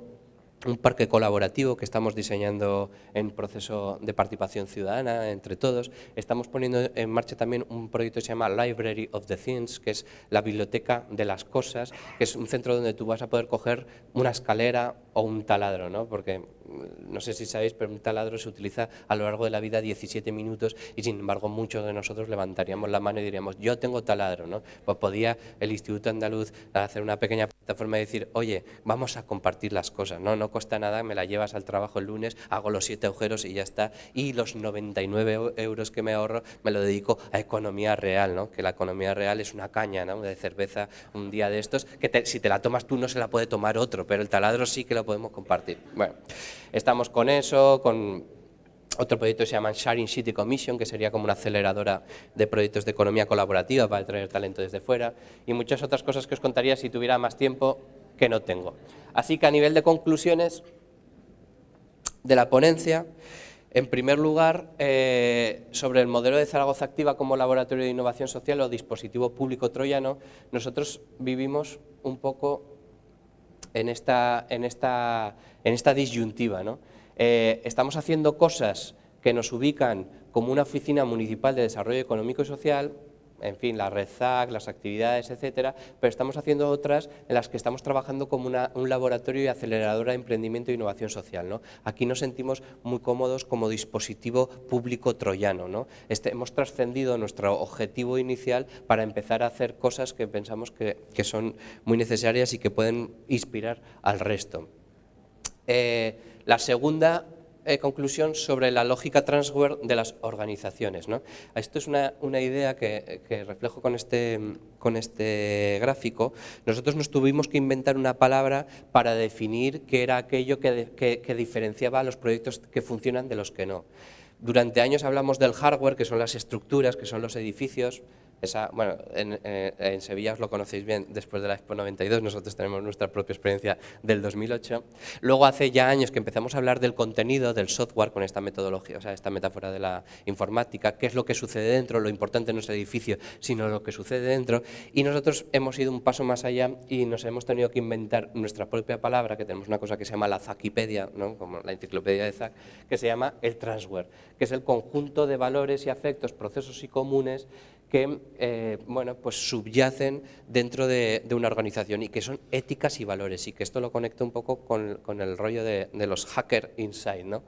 un parque colaborativo que estamos diseñando en proceso de participación ciudadana entre todos. Estamos poniendo en marcha también un proyecto que se llama Library of the Things, que es la biblioteca de las cosas, que es un centro donde tú vas a poder coger una escalera o un taladro, ¿no? Porque no sé si sabéis, pero un taladro se utiliza a lo largo de la vida 17 minutos y sin embargo muchos de nosotros levantaríamos la mano y diríamos, yo tengo taladro, ¿no? Pues podía el Instituto Andaluz hacer una pequeña plataforma y decir, oye, vamos a compartir las cosas, ¿no? No cuesta nada, me la llevas al trabajo el lunes, hago los 7 agujeros y ya está, y los 99 euros que me ahorro me lo dedico a economía real, ¿no? Que la economía real es una caña, ¿no? De cerveza un día de estos, que si te la tomas tú no se la puede tomar otro, pero el taladro sí que lo podemos compartir. Bueno, estamos con eso, con otro proyecto que se llama Sharing City Commission, que sería como una aceleradora de proyectos de economía colaborativa para traer talento desde fuera, y muchas otras cosas que os contaría si tuviera más tiempo, que no tengo. Así que a nivel de conclusiones de la ponencia, en primer lugar, sobre el modelo de Zaragoza Activa como laboratorio de innovación social o dispositivo público troyano, nosotros vivimos un poco en esta disyuntiva, ¿no? Estamos haciendo cosas que nos ubican como una oficina municipal de desarrollo económico y social, en fin, la red ZAC, las actividades, etcétera, pero estamos haciendo otras en las que estamos trabajando como un laboratorio y aceleradora de emprendimiento e innovación social, ¿no? Aquí nos sentimos muy cómodos como dispositivo público troyano, ¿no? Hemos trascendido nuestro objetivo inicial para empezar a hacer cosas que pensamos que son muy necesarias y que pueden inspirar al resto. La segunda conclusión sobre la lógica transfer de las organizaciones, ¿no? Esto es una idea que reflejo con este gráfico. Nosotros nos tuvimos que inventar una palabra para definir qué era aquello que diferenciaba a los proyectos que funcionan de los que no. Durante años hablamos del hardware, que son las estructuras, que son los edificios. Bueno, en Sevilla os lo conocéis bien después de la Expo 92, nosotros tenemos nuestra propia experiencia del 2008. Luego hace ya años que empezamos a hablar del contenido, del software, con esta metodología, o sea, esta metáfora de la informática, qué es lo que sucede dentro, lo importante no es el edificio, sino lo que sucede dentro. Y nosotros hemos ido un paso más allá y nos hemos tenido que inventar nuestra propia palabra, que tenemos una cosa que se llama la Zakipedia, ¿no? Como la enciclopedia de Zack, que se llama el transfer, que es el conjunto de valores y afectos, procesos y comunes que bueno, pues subyacen dentro de una organización y que son éticas y valores, y que esto lo conecta un poco con el rollo de los hacker inside, ¿no?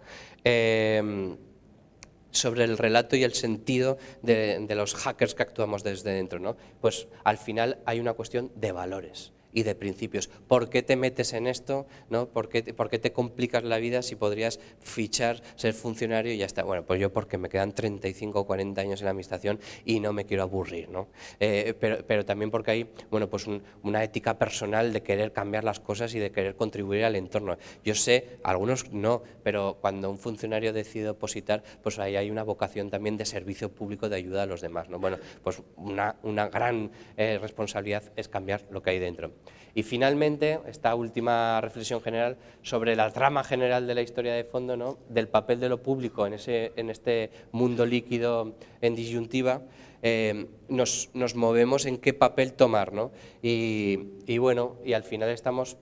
Sobre el relato y el sentido de los hackers que actuamos desde dentro, ¿no? Pues al final hay una cuestión de valores y de principios. ¿Por qué te metes en esto? ¿No? ¿Por qué te complicas la vida si podrías fichar, ser funcionario y ya está? Bueno, pues yo porque me quedan 35 o 40 años en la administración y no me quiero aburrir, ¿no? Pero también porque hay, bueno, pues una ética personal de querer cambiar las cosas y de querer contribuir al entorno. Yo sé, algunos no, pero cuando un funcionario decide opositar, pues ahí hay una vocación también de servicio público, de ayuda a los demás, ¿no? Bueno, pues una gran responsabilidad es cambiar lo que hay dentro. Y finalmente, esta última reflexión general sobre la trama general de la historia de fondo, ¿no? Del papel de lo público en este mundo líquido en disyuntiva, nos movemos en qué papel tomar, ¿no? Y bueno, y al final estamos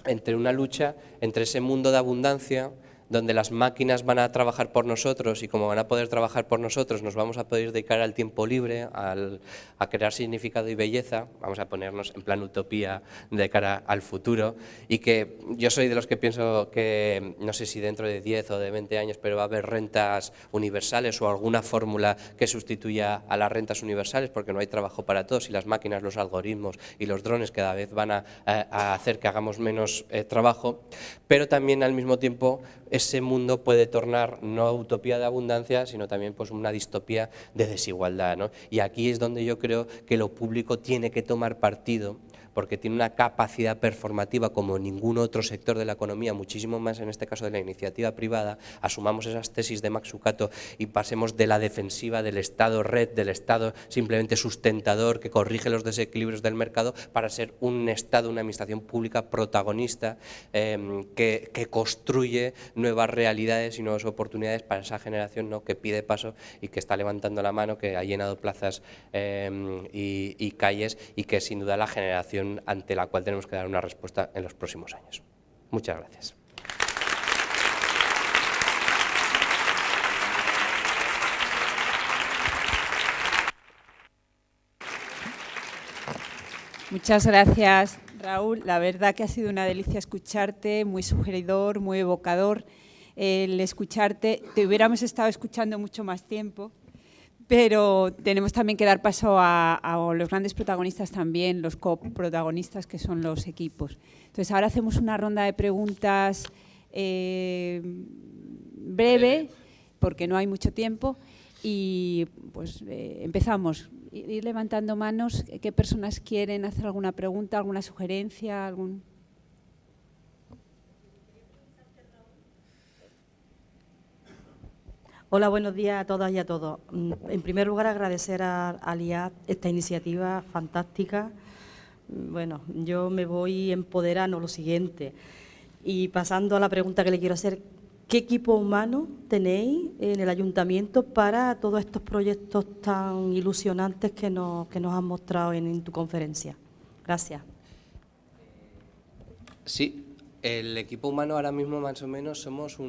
entre una lucha entre ese mundo de abundancia, donde las máquinas van a trabajar por nosotros y como van a poder trabajar por nosotros nos vamos a poder dedicar al tiempo libre, a crear significado y belleza, vamos a ponernos en plan utopía de cara al futuro, y que yo soy de los que pienso que no sé si dentro de 10 o de 20 años, pero va a haber rentas universales o alguna fórmula que sustituya a las rentas universales, porque no hay trabajo para todos y las máquinas, los algoritmos y los drones cada vez van a hacer que hagamos menos trabajo, pero también al mismo tiempo ese mundo puede tornar no utopía de abundancia, sino también pues una distopía de desigualdad, ¿no? Y aquí es donde yo creo que lo público tiene que tomar partido, porque tiene una capacidad performativa como ningún otro sector de la economía, muchísimo más en este caso de la iniciativa privada. Asumamos esas tesis de Matsukato y pasemos de la defensiva del Estado red, del Estado simplemente sustentador que corrige los desequilibrios del mercado, para ser un Estado, una administración pública protagonista que construye nuevas realidades y nuevas oportunidades para esa generación, ¿no? Que pide paso y que está levantando la mano, que ha llenado plazas y calles, y que sin duda la generación ante la cual tenemos que dar una respuesta en los próximos años. Muchas gracias. Muchas gracias, Raúl, la verdad que ha sido una delicia escucharte, muy sugeridor, muy evocador. El escucharte, te hubiéramos estado escuchando mucho más tiempo, pero tenemos también que dar paso a los grandes protagonistas también, los coprotagonistas que son los equipos. Entonces ahora hacemos una ronda de preguntas breve, porque no hay mucho tiempo, y pues empezamos. Ir levantando manos, ¿qué personas quieren hacer alguna pregunta, alguna sugerencia? Hola, buenos días a todas y a todos. En primer lugar, agradecer al IAD esta iniciativa fantástica. Bueno, yo me voy empoderando lo siguiente y pasando a la pregunta que le quiero hacer. ¿Qué equipo humano tenéis en el ayuntamiento para todos estos proyectos tan ilusionantes que nos has mostrado en tu conferencia? Gracias. Sí, el equipo humano ahora mismo más o menos somos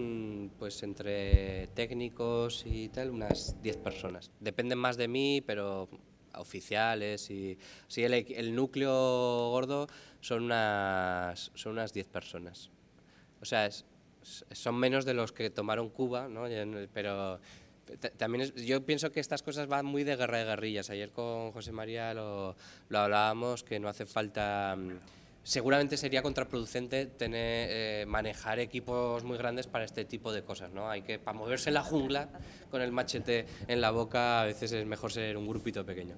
pues entre técnicos y tal, unas 10 personas. Dependen más de mí, pero oficiales y sí, el núcleo gordo son unas 10 personas. O sea, son menos de los que tomaron Cuba, ¿no? Pero también yo pienso que estas cosas van muy de guerra de guerrillas. Ayer con José María lo hablábamos, que no hace falta. Seguramente sería contraproducente manejar equipos muy grandes para este tipo de cosas, ¿no? Para moverse en la jungla con el machete en la boca, a veces es mejor ser un grupito pequeño.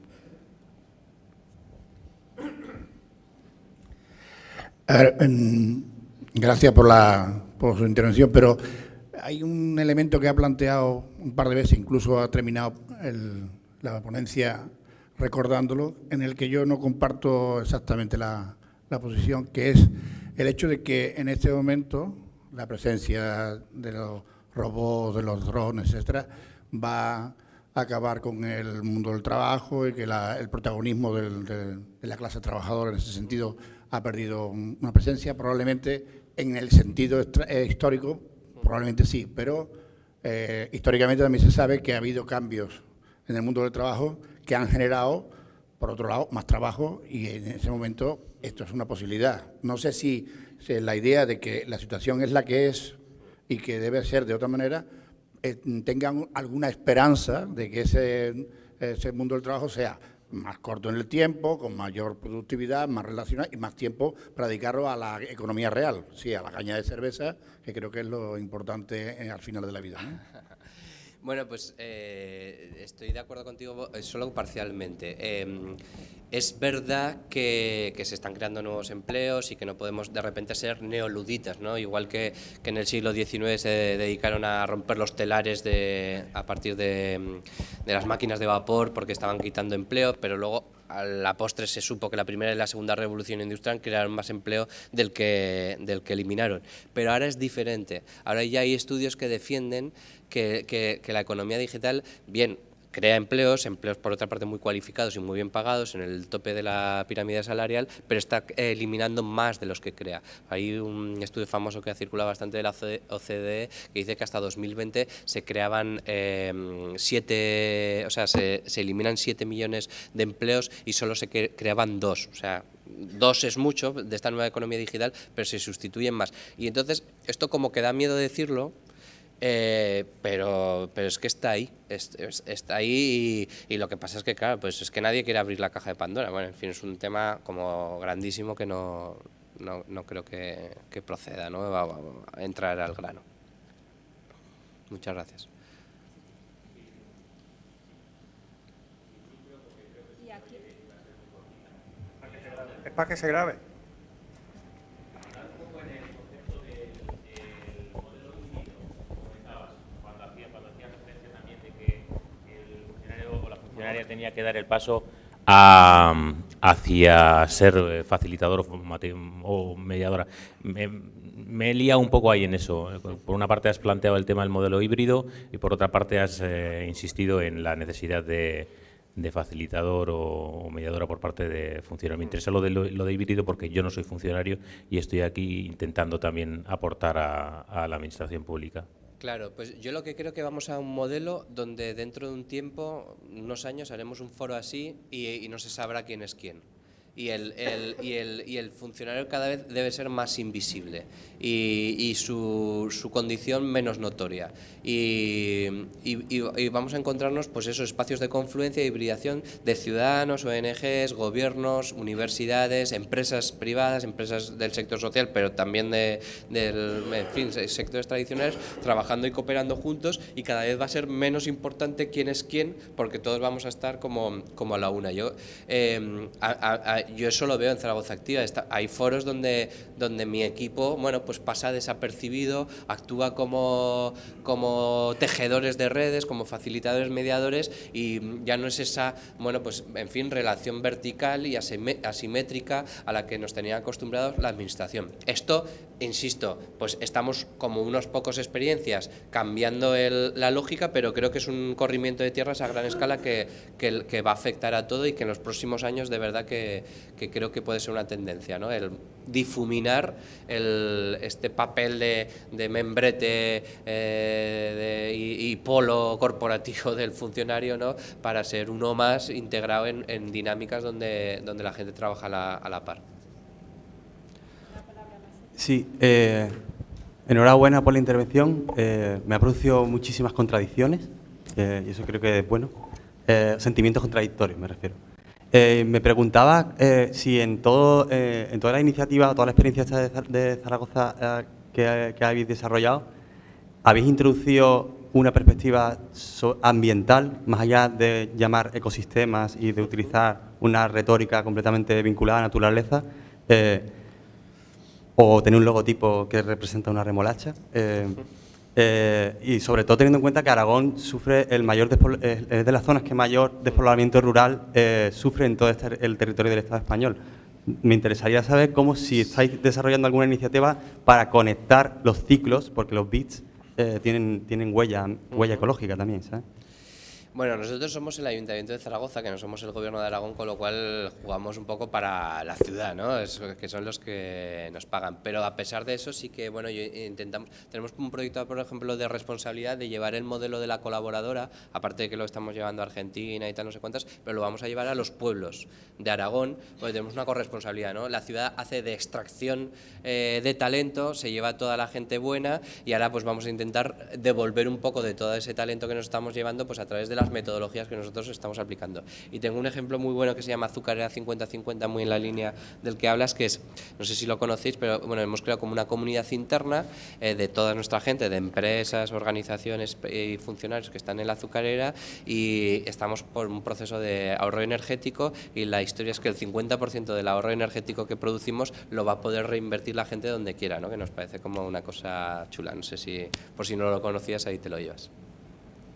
A ver, gracias por su intervención, pero hay un elemento que ha planteado un par de veces, incluso ha terminado la ponencia recordándolo, en el que yo no comparto exactamente la posición, que es el hecho de que en este momento la presencia de los robots, de los drones, etcétera, va a acabar con el mundo del trabajo y que el protagonismo de la clase trabajadora en ese sentido ha perdido una presencia. Probablemente en el sentido histórico, probablemente sí, pero históricamente también se sabe que ha habido cambios en el mundo del trabajo que han generado, por otro lado, más trabajo, y en ese momento esto es una posibilidad. No sé si la idea de que la situación es la que es y que debe ser de otra manera, tengan alguna esperanza de que ese mundo del trabajo sea más corto en el tiempo, con mayor productividad, más relacionado y más tiempo para dedicarlo a la economía real, sí, a la caña de cerveza, que creo que es lo importante al final de la vida, ¿no? Bueno, pues estoy de acuerdo contigo solo parcialmente. Es verdad que se están creando nuevos empleos y que no podemos de repente ser neoluditas, ¿no? Igual que en el siglo XIX se dedicaron a romper los telares a partir de las máquinas de vapor porque estaban quitando empleo, pero luego a la postre se supo que la primera y la segunda revolución industrial crearon más empleo del que eliminaron. Pero ahora es diferente. Ahora ya hay estudios que defienden que la economía digital, bien, crea empleos por otra parte muy cualificados y muy bien pagados en el tope de la pirámide salarial, pero está eliminando más de los que crea. Hay un estudio famoso que ha circulado bastante de la OCDE que dice que hasta 2020 se creaban se eliminan 7 millones de empleos y solo se creaban 2, o sea, 2 es mucho de esta nueva economía digital, pero se sustituyen más. Y entonces, esto como que da miedo decirlo, pero es que está ahí, está ahí y lo que pasa es que, claro, pues es que nadie quiere abrir la caja de Pandora. Bueno, en fin, es un tema como grandísimo que no creo que proceda, ¿no? Va a entrar al grano. Muchas gracias. Es para que se grabe. Tenía que dar el paso hacia ser facilitador o mediadora. Me he liado un poco ahí en eso. Por una parte has planteado el tema del modelo híbrido y por otra parte has insistido en la necesidad de facilitador o mediadora por parte de funcionario. Me interesa lo de híbrido porque yo no soy funcionario y estoy aquí intentando también aportar a la administración pública. Claro, pues yo lo que creo que vamos a un modelo donde dentro de un tiempo, unos años, haremos un foro así y no se sabrá quién es quién. y el funcionario cada vez debe ser más invisible y su condición menos notoria. Y vamos a encontrarnos pues esos espacios de confluencia y hibridación de ciudadanos, ONGs, gobiernos, universidades, empresas privadas, empresas del sector social, pero también sectores tradicionales, trabajando y cooperando juntos, y cada vez va a ser menos importante quién es quién, porque todos vamos a estar como a la una. Yo eso lo veo en Zaragoza Activa. Hay foros donde mi equipo, bueno, pues pasa desapercibido, actúa como tejedores de redes, como facilitadores, mediadores, y ya no es esa, bueno, pues en fin, relación vertical y asimétrica a la que nos tenía acostumbrados la administración. Esto, insisto, pues estamos como unos pocos experiencias cambiando la lógica, pero creo que es un corrimiento de tierras a gran escala que va a afectar a todo, y que en los próximos años de verdad que creo que puede ser una tendencia, ¿no? El difuminar este papel de membrete y polo corporativo del funcionario, ¿no? Para ser uno más integrado en dinámicas donde la gente trabaja a la par. Sí, enhorabuena por la intervención. Me ha producido muchísimas contradicciones, y eso creo que es bueno. Sentimientos contradictorios, me refiero. Me preguntaba si en toda la iniciativa, toda la experiencia de Zaragoza que habéis desarrollado, habéis introducido una perspectiva ambiental, más allá de llamar ecosistemas y de utilizar una retórica completamente vinculada a la naturaleza, o tener un logotipo que representa una remolacha. Y sobre todo teniendo en cuenta que Aragón sufre es de las zonas que mayor despoblamiento rural sufre en todo el territorio del Estado español. Me interesaría saber si estáis desarrollando alguna iniciativa para conectar los ciclos, porque los bits tienen huella ecológica también, ¿sabes? Bueno, nosotros somos el Ayuntamiento de Zaragoza, que no somos el Gobierno de Aragón, con lo cual jugamos un poco para la ciudad, ¿no? Que son los que nos pagan. Pero a pesar de eso, sí que, bueno, tenemos un proyecto, por ejemplo, de responsabilidad de llevar el modelo de la colaboradora, aparte de que lo estamos llevando a Argentina y tal, no sé cuántas, pero lo vamos a llevar a los pueblos de Aragón, porque tenemos una corresponsabilidad, ¿no? La ciudad hace de extracción de talento, se lleva toda la gente buena, y ahora pues vamos a intentar devolver un poco de todo ese talento que nos estamos llevando, pues a través de las metodologías que nosotros estamos aplicando. Y tengo un ejemplo muy bueno que se llama Azucarera 50-50, muy en la línea del que hablas, que es, no sé si lo conocéis, pero bueno, hemos creado como una comunidad interna de toda nuestra gente, de empresas, organizaciones y funcionarios que están en la azucarera, y estamos por un proceso de ahorro energético, y la historia es que el 50% del ahorro energético que producimos lo va a poder reinvertir la gente donde quiera, ¿no? Que nos parece como una cosa chula. No sé si, por si no lo conocías, ahí te lo llevas.